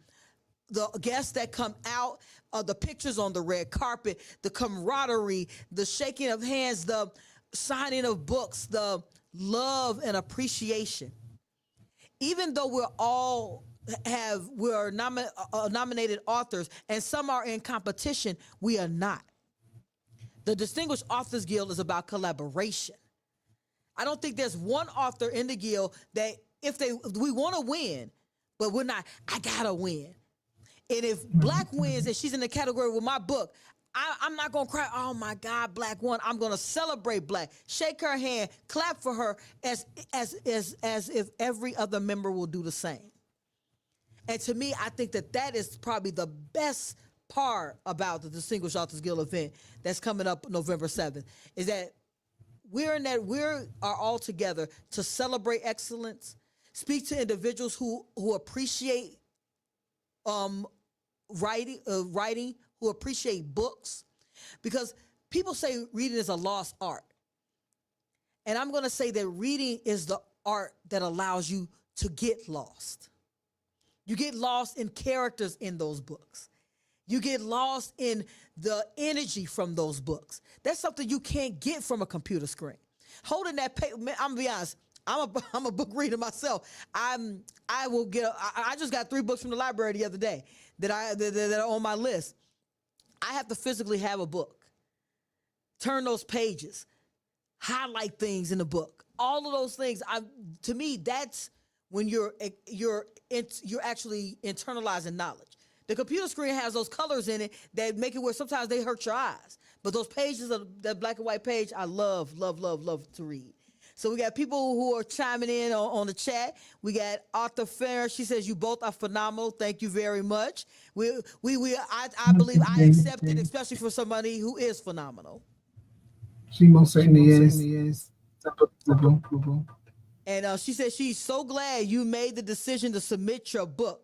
guests that come out, the pictures on the red carpet, the camaraderie, the shaking of hands, the signing of books, the love and appreciation. Even though we're nominated authors and some are in competition, we are not. The Distinguished Authors Guild is about collaboration. I don't think there's one author in the Guild that we want to win, but we're not, I gotta win. And if Black wins and she's in the category with my book, I'm not going to cry, oh my God, Black won. I'm going to celebrate Black, shake her hand, clap for her as if every other member will do the same. And to me, I think that is probably the best part about the Distinguished Authors Guild event that's coming up November 7th, is that we are all together to celebrate excellence, speak to individuals who appreciate writing, who appreciate books, because people say reading is a lost art. And I'm going to say that reading is the art that allows you to get lost. You get lost in characters in those books. You get lost in the energy from those books. That's something you can't get from a computer screen. Holding that paper, I'm gonna be honest, I'm a book reader myself. I just got 3 books from the library the other day that are on my list. I have to physically have a book, turn those pages, highlight things in the book. All of those things, to me, that's when you're actually internalizing knowledge. The computer screen has those colors in it that make it where sometimes they hurt your eyes. But those pages of that black and white page, I love to read. So we got people who are chiming in on the chat. We got Arthur Fair. She says, you both are phenomenal. Thank you very much. I believe I accept it, especially for somebody who is phenomenal. She most certainly is. And she said she's so glad you made the decision to submit your book.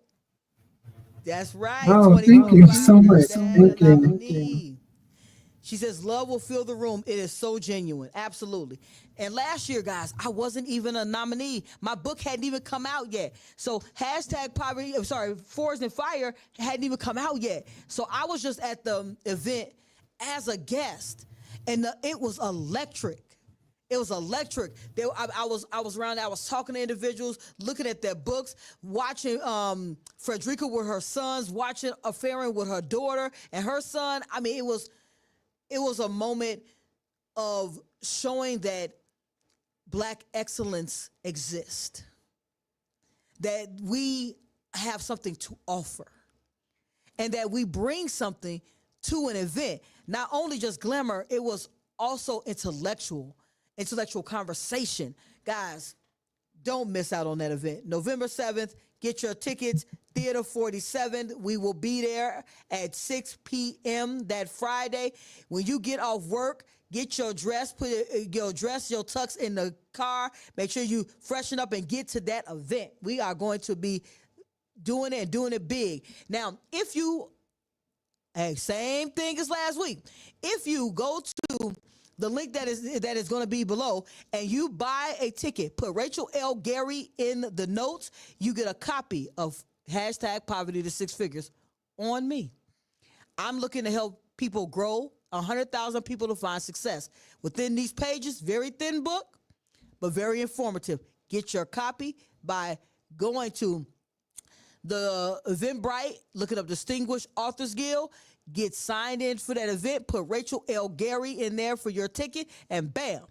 That's right. Oh, thank you so much. Thank you. She says, love will fill the room. It is so genuine. Absolutely. And last year, guys, I wasn't even a nominee. My book hadn't even come out yet. So Forged in Fire hadn't even come out yet. So I was just at the event as a guest, and it was electric. It was electric. I was around there. I was talking to individuals, looking at their books, watching Frederica with her sons, watching Farron with her daughter and her son. I mean, it was a moment of showing that Black excellence exists, that we have something to offer, and that we bring something to an event. Not only just glamour, it was also intellectual conversation. Guys, don't miss out on that event. November 7th, get your tickets, Theater 47. We will be there at 6 p.m. that Friday. When you get off work, get your dress, put your tux in the car. Make sure you freshen up and get to that event. We are going to be doing it big. Now, same thing as last week. If you go to the link that is going to be below, and you buy a ticket, put Rachel L. Gary in the notes, you get a copy of #Poverty to Six Figures on me. I'm looking to help people grow 100,000 people to find success. Within these pages, very thin book, but very informative. Get your copy by going to the Eventbrite, looking up Distinguished Authors Guild, get signed in for that event, put Rachel L. Gary in there for your ticket, and bam,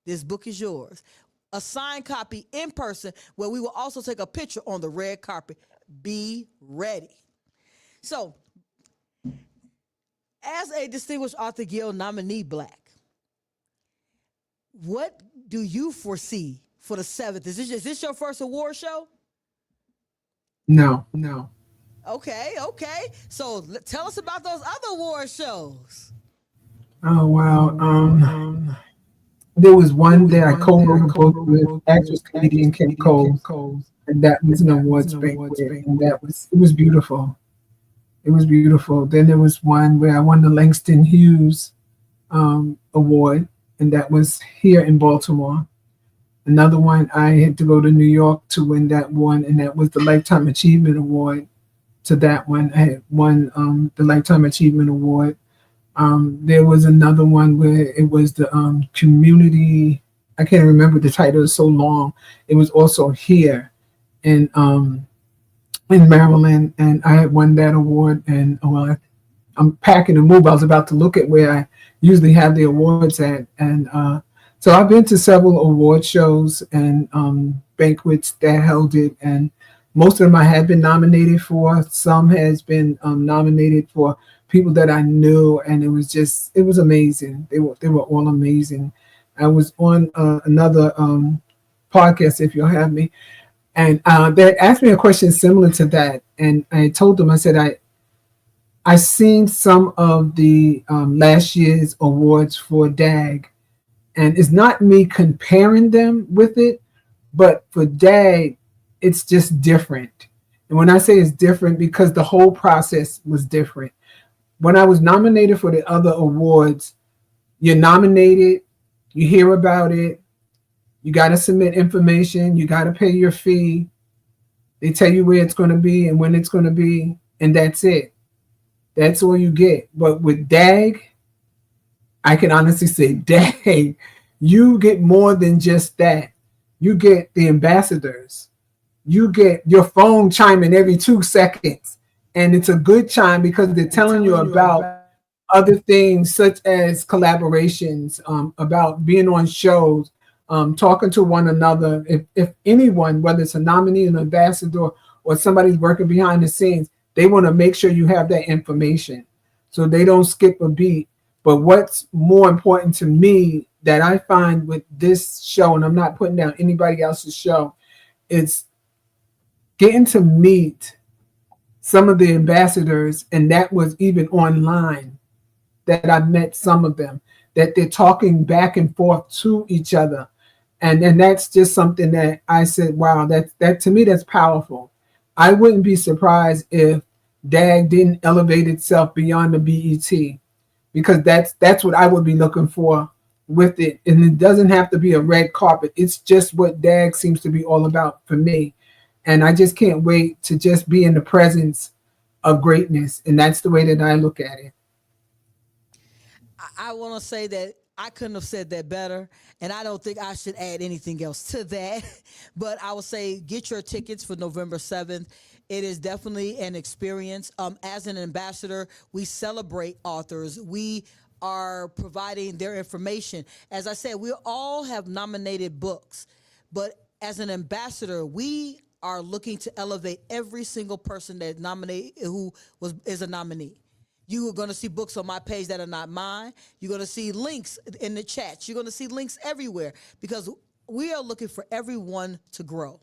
this book is yours. A signed copy in person, where we will also take a picture on the red carpet. Be ready. So, as a Distinguished Author Guild nominee Black, What do you foresee for the 7th? Is this your first award show? No. Okay. So tell us about those other award shows. Oh wow. There was one that I co-wrote a book with actress comedian Kim Cole, and that was an awards banquet, and it was beautiful. It was beautiful. Then there was one where I won the Langston Hughes award, and that was here in Baltimore. Another one, I had to go to New York to win that one, and that was the Lifetime Achievement Award. To that one, I had won the Lifetime Achievement Award. There was another one where it was the community. I can't remember the title; it's so long. It was also here in Maryland, and I had won that award. And I'm packing to move. I was about to look at where I usually have the awards at, and so I've been to several award shows and banquets that held it, and most of them I had been nominated for. Some has been nominated for people that I knew, and it was amazing. They were all amazing. I was on another podcast, if you'll have me, and they asked me a question similar to that, and I told them, I said, I seen some of the last year's awards for DAG, and it's not me comparing them with it, but for DAG, it's just different. And when I say it's different, because the whole process was different. When I was nominated for the other awards, you're nominated, you hear about it, you got to submit information, you got to pay your fee. They tell you where it's going to be and when it's going to be, and that's it. That's all you get. But with DAG, I can honestly say, DAG, you get more than just that. You get the ambassadors. You get your phone chiming every 2 seconds. And it's a good chime because they're telling you about other things such as collaborations, about being on shows, talking to one another. If anyone, whether it's a nominee, an ambassador, or somebody's working behind the scenes, they want to make sure you have that information so they don't skip a beat. But what's more important to me that I find with this show, and I'm not putting down anybody else's show, is getting to meet some of the ambassadors, and that was even online, that I met some of them, that they're talking back and forth to each other. And that's just something that I said, wow, that to me, that's powerful. I wouldn't be surprised if DAG didn't elevate itself beyond the BET, because that's what I would be looking for with it. And it doesn't have to be a red carpet. It's just what DAG seems to be all about for me. And I just can't wait to just be in the presence of greatness. And that's the way that I look at it. I want to say that I couldn't have said that better, and I don't think I should add anything else to that. But I would say get your tickets for November 7th. It is definitely an experience. As an ambassador, we celebrate authors. We are providing their information. As I said, we all have nominated books, but as an ambassador, we are looking to elevate every single person that is a nominee. You are going to see books on my page that are not mine. You're going to see links in the chats. You're going to see links everywhere, because we are looking for everyone to grow.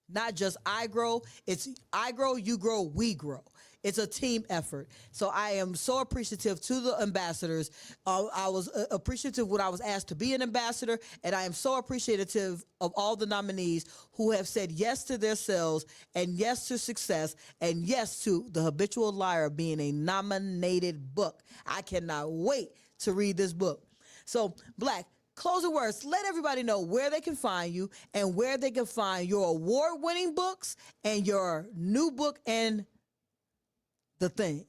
Not just I grow. It's I grow, you grow, we grow. It's a team effort. So I am so appreciative to the ambassadors. I was appreciative when I was asked to be an ambassador, and I am so appreciative of all the nominees who have said yes to their selves and yes to success and yes to The Habitual Liar being a nominated book. I cannot wait to read this book. So, Black, closing words. Let everybody know where they can find you and where they can find your award-winning books and your new book and The Thing.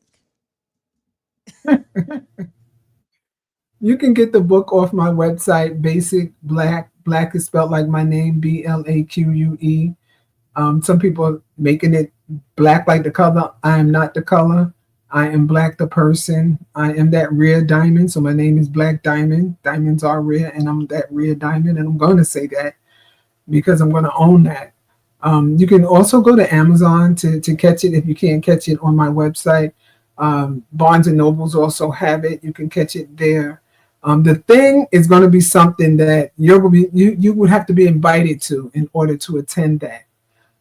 You can get the book off my website, Basic Black. Black is spelled like my name, BLAQUE. Some people are making it black like the color. I am not the color. I am Black the person. I am that rare diamond. So my name is Black Diamond. Diamonds are rare, and I'm that rare diamond. And I'm going to say that because I'm going to own that. You can also go to Amazon to catch it if you can't catch it on my website. Barnes and Nobles also have it. You can catch it there. The thing is going to be something that you would have to be invited to in order to attend that.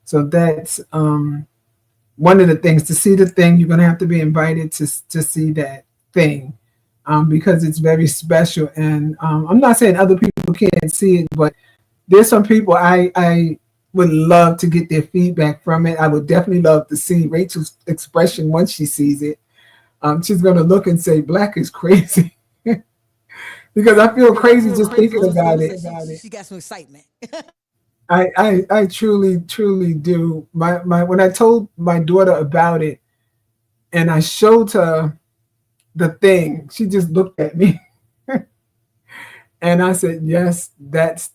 So that's one of the things. To see the thing, you're going to have to be invited to see that thing, because it's very special. And I'm not saying other people can't see it, but there's some people I would love to get their feedback from it. I would definitely love to see Rachel's expression once she sees it. She's going to look and say, Black is crazy. Because I feel crazy just thinking about it. She got some excitement. I truly do. When I told my daughter about it and I showed her the thing, she just looked at me. And I said, yes, that's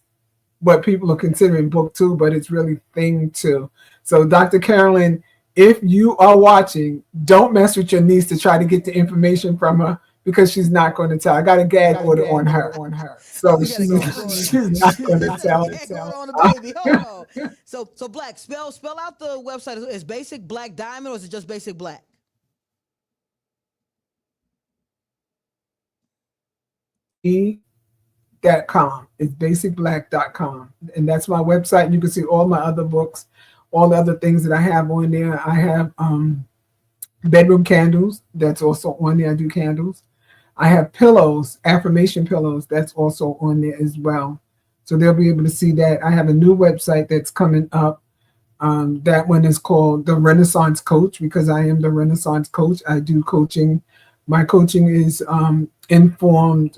what people are considering book 2, but it's really thing 2. So Dr. Carolyn, if you are watching, don't mess with your niece to try to get the information from her, because she's not going to tell. I got a gag order on her. So she's not going to tell. On the baby. Hold on. So Black, spell out the website. Is Basic Black Diamond, or is it just Basic Black? .com. It's basicblack.com. And that's my website. And you can see all my other books, all the other things that I have on there. I have bedroom candles. That's also on there. I do candles. I have pillows, affirmation pillows. That's also on there as well. So they'll be able to see that. I have a new website that's coming up. That one is called The Renaissance Coach, because I am the Renaissance Coach. I do coaching. My coaching is informal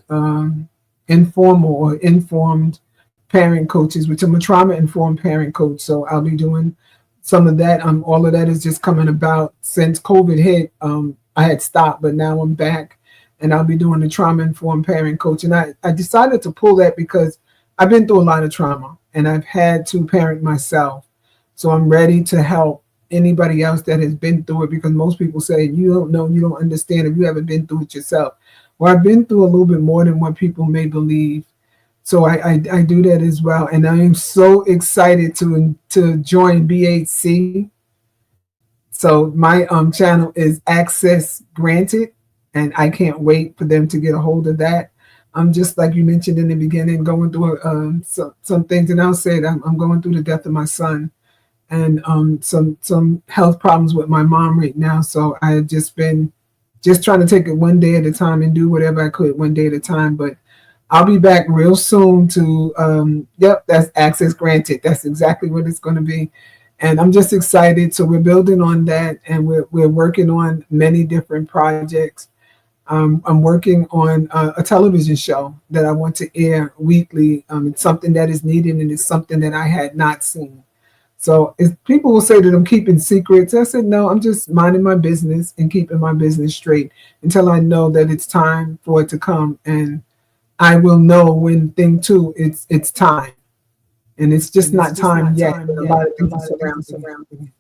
or informed parent coaches, which I'm a trauma-informed parent coach. So I'll be doing some of that. All of that is just coming about since COVID hit. I had stopped, but now I'm back, and I'll be doing the trauma-informed parent coach. And I decided to pull that because I've been through a lot of trauma, and I've had to parent myself. So I'm ready to help anybody else that has been through it, because most people say, you don't know, you don't understand if you haven't been through it yourself. Well, I've been through a little bit more than what people may believe. So I do that as well. And I am so excited to join BHC. So my channel is Access Granted, and I can't wait for them to get a hold of that. I'm just like you mentioned in the beginning, going through some things, and I'll say that I'm going through the death of my son, and some health problems with my mom right now. So I have just been trying to take it one day at a time and do whatever I could one day at a time. But I'll be back real soon to, that's Access Granted. That's exactly what it's going to be. And I'm just excited. So we're building on that, and we're working on many different projects. I'm working on a television show that I want to air weekly. It's something that is needed, and it's something that I had not seen. So if people will say that I'm keeping secrets, I said, no, I'm just minding my business and keeping my business straight until I know that it's time for it to come. And I will know when thing 2, it's time. And it's just not time yet. A lot of things are surrounding it.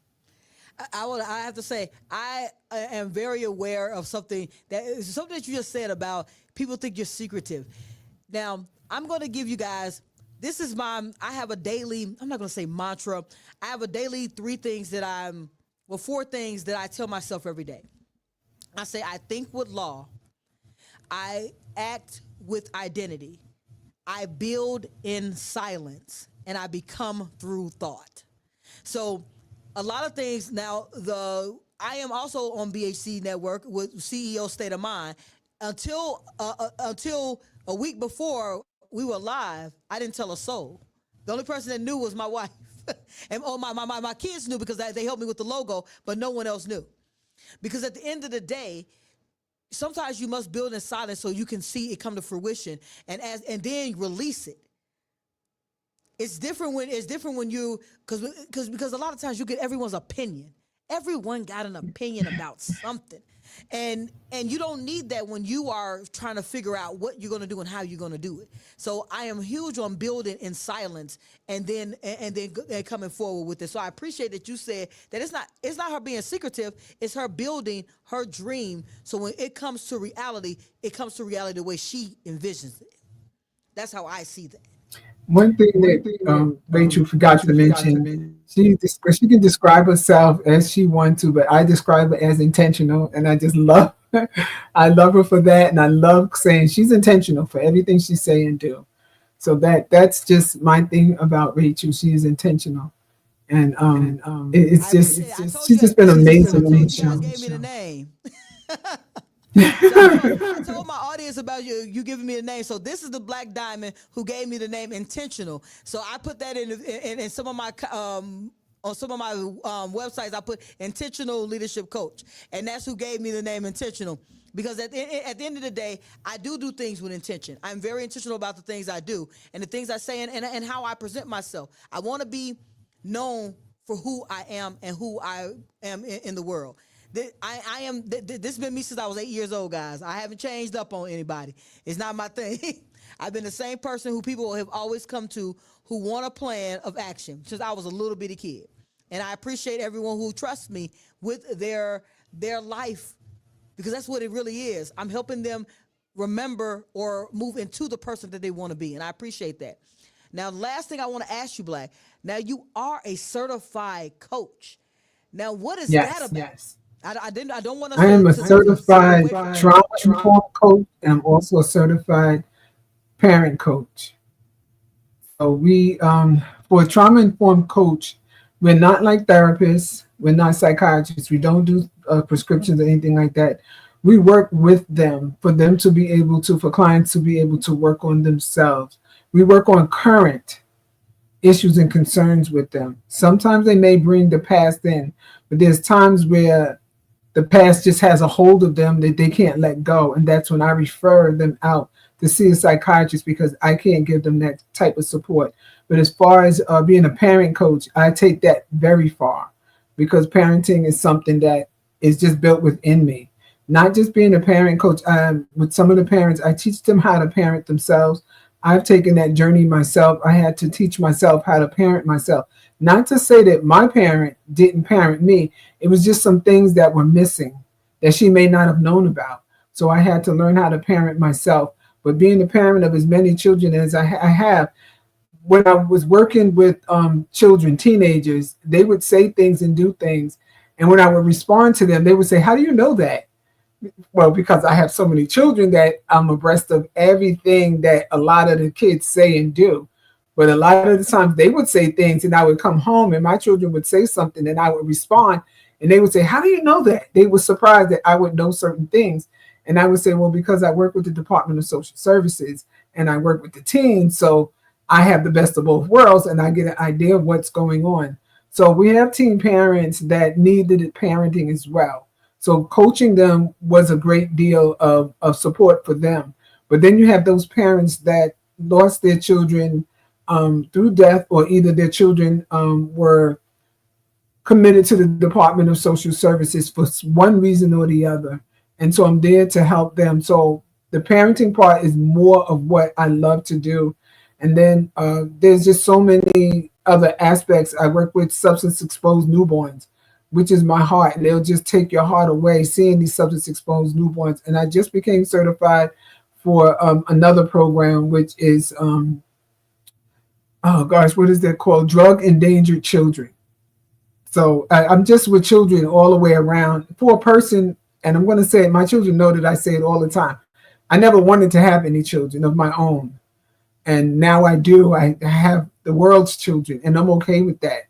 I have to say, I am very aware of something that you just said about people think you're secretive. Now, I'm going to give you guys, I have a daily, I'm not going to say mantra. I have a daily 4 things that I tell myself every day. I say, I think with law. I act with identity. I build in silence, and I become through thought. So a lot of things now, I am also on BHC Network with CEO State of Mind. Until a week before we were live, I didn't tell a soul. The only person that knew was my wife. And my kids knew because they helped me with the logo, but no one else knew. Because at the end of the day, sometimes you must build in silence so you can see it come to fruition, and then release it. It's different when you, because a lot of times you get everyone's opinion. Everyone got an opinion about something. And you don't need that when you are trying to figure out what you're going to do and how you're going to do it. So I am huge on building in silence and then coming forward with it. So I appreciate that you said that it's not her being secretive, it's her building her dream. So when it comes to reality, it comes to reality the way she envisions it. That's how I see that. One thing that Rachel forgot to mention, she can describe herself as she wants to, but I describe it as intentional, and I just love I love her for that, and I love saying she's intentional for everything she say and do. So that's just my thing about Rachel. She is intentional, and it's just she's just been amazing on the You guys show. gave me the name. I told my audience about you giving me the name. So this is the Black Diamond who gave me the name Intentional. So I put that in some of my on some of my websites. I put Intentional Leadership Coach, and that's who gave me the name Intentional. Because at the end of the day, I do things with intention. I'm very intentional about the things I do and the things I say and how I present myself. I want to be known for who I am and who I am in the world. I am. This has been me since I was 8 years old, guys. I haven't changed up on anybody. It's not my thing. I've been the same person who people have always come to who want a plan of action since I was a little bitty kid. And I appreciate everyone who trusts me with their life, because that's what it really is. I'm helping them remember or move into the person that they want to be. And I appreciate that. Now, last thing I want to ask you, Black. Now, you are a certified coach. Now, what is that about? Yes. I don't want to. I am a certified trauma-informed coach, and I'm also a certified parent coach. So we, for a trauma-informed coach, we're not like therapists. We're not psychiatrists. We don't do prescriptions or anything like that. We work with them for them to be able to, for clients to be able to work on themselves. We work on current issues and concerns with them. Sometimes they may bring the past in, but there's times where the past just has a hold of them that they can't let go. And that's when I refer them out to see a psychiatrist, because I can't give them that type of support. But as far as being a parent coach, I take that very far, because parenting is something that is just built within me. Not just being a parent coach. With some of the parents, I teach them how to parent themselves. I've taken that journey myself. I had to teach myself how to parent myself. Not to say that my parent didn't parent me. It was just some things that were missing that she may not have known about. So I had to learn how to parent myself. But being the parent of as many children as I have, when I was working with children, teenagers, they would say things and do things. And when I would respond to them, they would say, "How do you know that?" Well, because I have so many children that I'm abreast of everything that a lot of the kids say and do. But a lot of the times they would say things and I would come home and my children would say something and I would respond and they would say, "How do you know that?" They were surprised that I would know certain things. And I would say, "Well, because I work with the Department of Social Services and I work with the teens, so I have the best of both worlds and I get an idea of what's going on." So we have teen parents that needed parenting as well. So coaching them was a great deal of support for them. But then you have those parents that lost their children through death, or either their children were committed to the Department of Social Services for one reason or the other. And so I'm there to help them. So the parenting part is more of what I love to do. And then there's just so many other aspects. I work with substance exposed newborns, which is my heart. And they'll just take your heart away seeing these substance exposed newborns. And I just became certified for another program, which is, what is that called? Drug endangered children. So I'm just with children all the way around. For a person, and I'm going to say it, my children know that I say it all the time. I never wanted to have any children of my own. And now I do. I have the world's children, and I'm okay with that.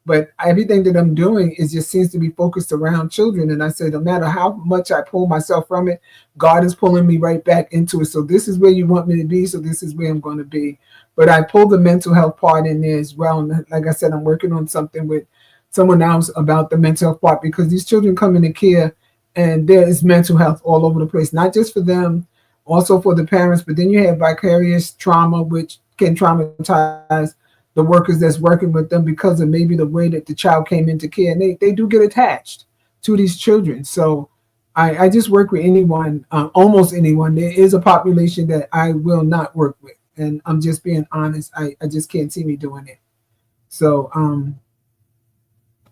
But everything that I'm doing is just seems to be focused around children. And I say, no matter how much I pull myself from it, God is pulling me right back into it. So this is where you want me to be. So this is where I'm going to be. But I pull the mental health part in there as well. And like I said, I'm working on something with someone else about the mental health part, because these children come into care and there is mental health all over the place, not just for them, also for the parents. But then you have vicarious trauma, which can traumatize the workers that's working with them because of maybe the way that the child came into care. And they do get attached to these children. So I just work with anyone, almost anyone. There is a population that I will not work with. And I'm just being honest. I just can't see me doing it. So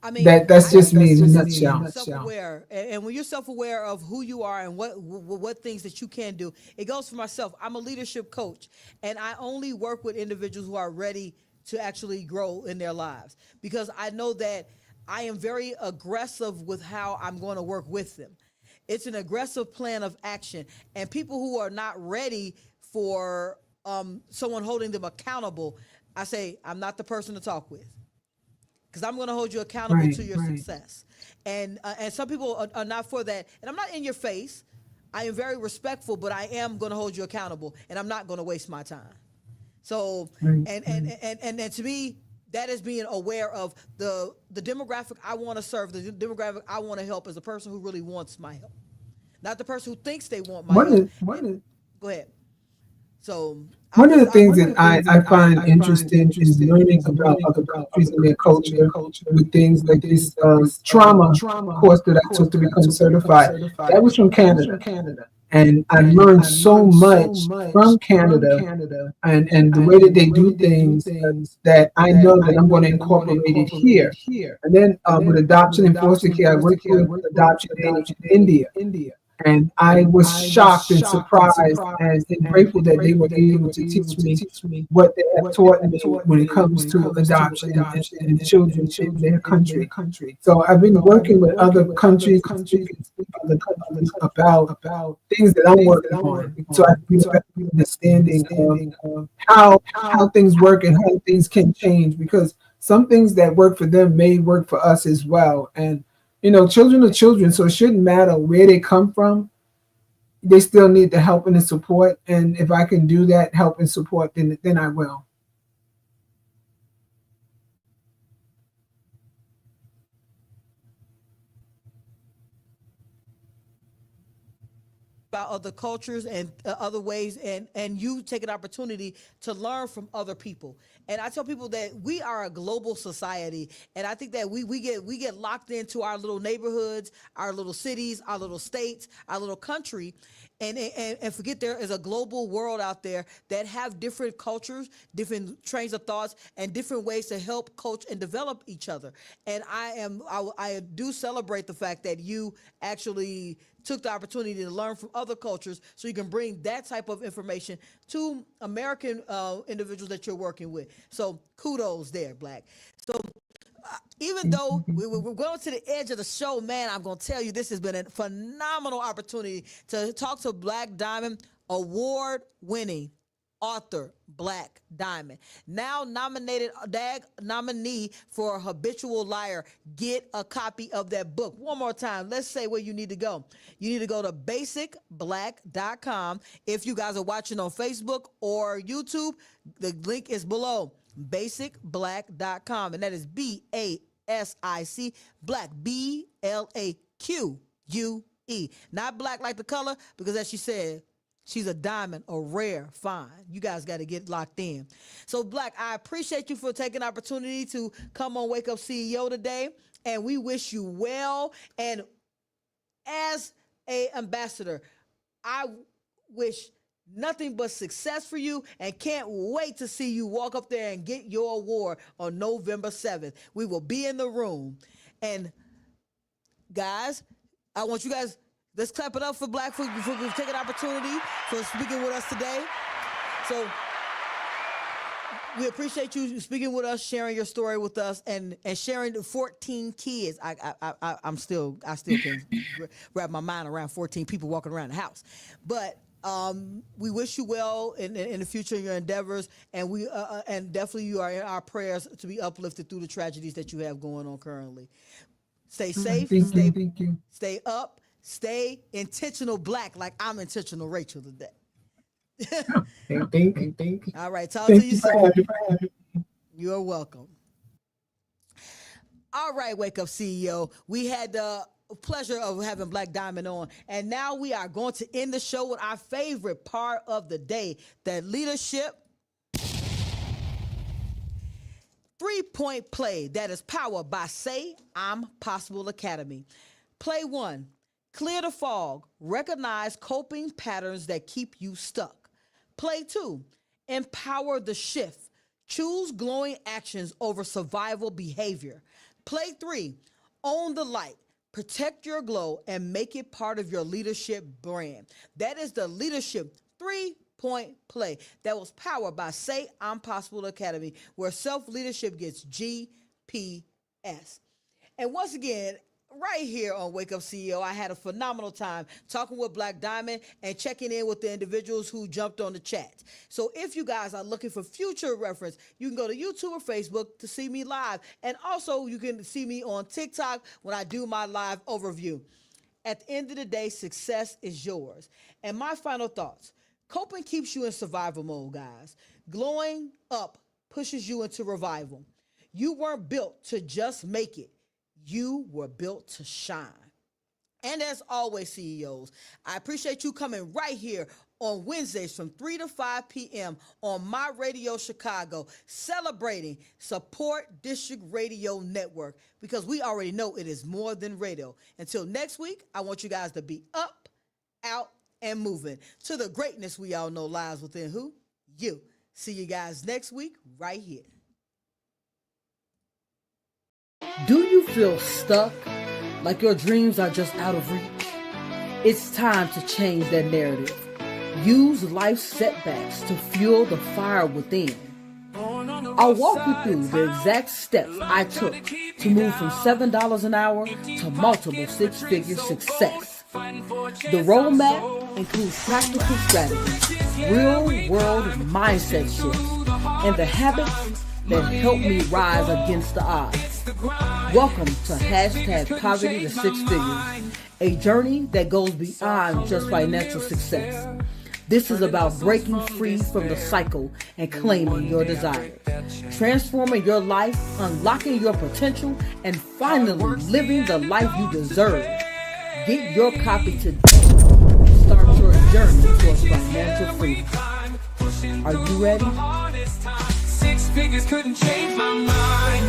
I mean, that's just me in a nutshell. Self-aware, and when you're self-aware of who you are and what things that you can do, it goes for myself. I'm a leadership coach, and I only work with individuals who are ready to actually grow in their lives, because I know that I am very aggressive with how I'm going to work with them. It's an aggressive plan of action. And people who are not ready for someone holding them accountable, I say, I'm not the person to talk with, because I'm going to hold you accountable to your success. And some people are not for that. And I'm not in your face. I am very respectful, but I am going to hold you accountable, and I'm not going to waste my time. So, and to me, that is being aware of the demographic I want to serve, the demographic I want to help, is a person who really wants my help, not the person who thinks they want my help. Go ahead. So one of the things that I find interesting is learning about other countries and their culture with things like this trauma course that I took to become certified. That was from Canada. And I learned so much from Canada and the way that they do things that I know that I'm going to incorporate it here. And then with adoption and foster care, I worked with adoption in India. And I was shocked and surprised and grateful that they were able to teach me what they have taught me when it comes to adoption and children in their country. So I've been working with other countries about things that I'm working on. So I have an understanding of how things work and how things can change, because some things that work for them may work for us as well. And children are children, so it shouldn't matter where they come from. They still need the help and the support. And if I can do that, help and support, then I will. About other cultures and other ways, and you take an opportunity to learn from other people. And I tell people that we are a global society, and I think that we get locked into our little neighborhoods, our little cities, our little states, our little country, and forget there is a global world out there that have different cultures, different trains of thoughts, and different ways to help coach and develop each other. And I do celebrate the fact that you actually took the opportunity to learn from other cultures, so you can bring that type of information to American individuals that you're working with. So kudos there, Black. So even though we're going to the edge of the show, man, I'm going to tell you, this has been a phenomenal opportunity to talk to Black Diamond, award-winning author Black Diamond, now nominated DAG nominee for Habitual Liar. Get a copy of that book. One more time, let's say where you need to go. You need to go to basicblack.com. If you guys are watching on Facebook or YouTube, the link is below. Basicblack.com, and that is BASIC Black, BLAQUE, not black like the color, because as she said, she's a diamond, a rare find. You guys got to get locked in. So, Black, I appreciate you for taking the opportunity to come on Wake Up CEO today, and we wish you well. And as a ambassador, I wish nothing but success for you, and can't wait to see you walk up there and get your award on November 7th. We will be in the room. And guys, I want you guys, let's clap it up for Black for taking an opportunity for speaking with us today. So we appreciate you speaking with us, sharing your story with us, and sharing the 14 kids. I still can't wrap my mind around 14 people walking around the house. But we wish you well in the future in your endeavors, and we and definitely you are in our prayers to be uplifted through the tragedies that you have going on currently. Stay safe. Thank you. Stay up. Stay intentional, Black, like I'm intentional, Rachel, today. Thank you. All right, talk to you soon. You're welcome. All right, Wake Up CEO. We had the pleasure of having Black Diamond on, and now we are going to end the show with our favorite part of the day, that leadership 3-point play that is powered by Say I'm Possible Academy. Play 1. Clear the fog. Recognize coping patterns that keep you stuck. Play 2. Empower the shift. Choose glowing actions over survival behavior. Play 3. Own the light. Protect your glow and make it part of your leadership brand. That is the leadership 3-point play that was powered by Say I'm Possible Academy, where self-leadership gets GPS. And once again, right here on Wake Up CEO. I had a phenomenal time talking with Black Diamond and checking in with the individuals who jumped on the chat. So if you guys are looking for future reference, you can go to YouTube or Facebook to see me live. And also you can see me on TikTok when I do my live overview. At the end of the day, success is yours. And my final thoughts: coping keeps you in survival mode, guys. Glowing up pushes you into revival. You weren't built to just make it. You were built to shine. And as always, CEOs, I appreciate you coming right here on Wednesdays from 3 to 5 p.m. on My Radio Chicago, celebrating Support District Radio Network, because we already know it is more than radio. Until next week, I want you guys to be up, out, and moving to the greatness we all know lies within who? You. See you guys next week right here. Do you feel stuck? Like your dreams are just out of reach? It's time to change that narrative. Use life's setbacks to fuel the fire within. I'll walk you through the exact steps I took to move from $7 an hour to multiple six-figure success. The roadmap includes practical strategies, real-world mindset shifts, and the habits that help me rise against the odds. Welcome to Hashtag Poverty to Six Figures, a journey that goes beyond just financial success. This is about breaking free from the cycle and claiming your desires, transforming your life, unlocking your potential, and finally living the life you deserve. Get your copy today. Start your journey towards financial freedom. Are you ready? 6 figures couldn't change my mind.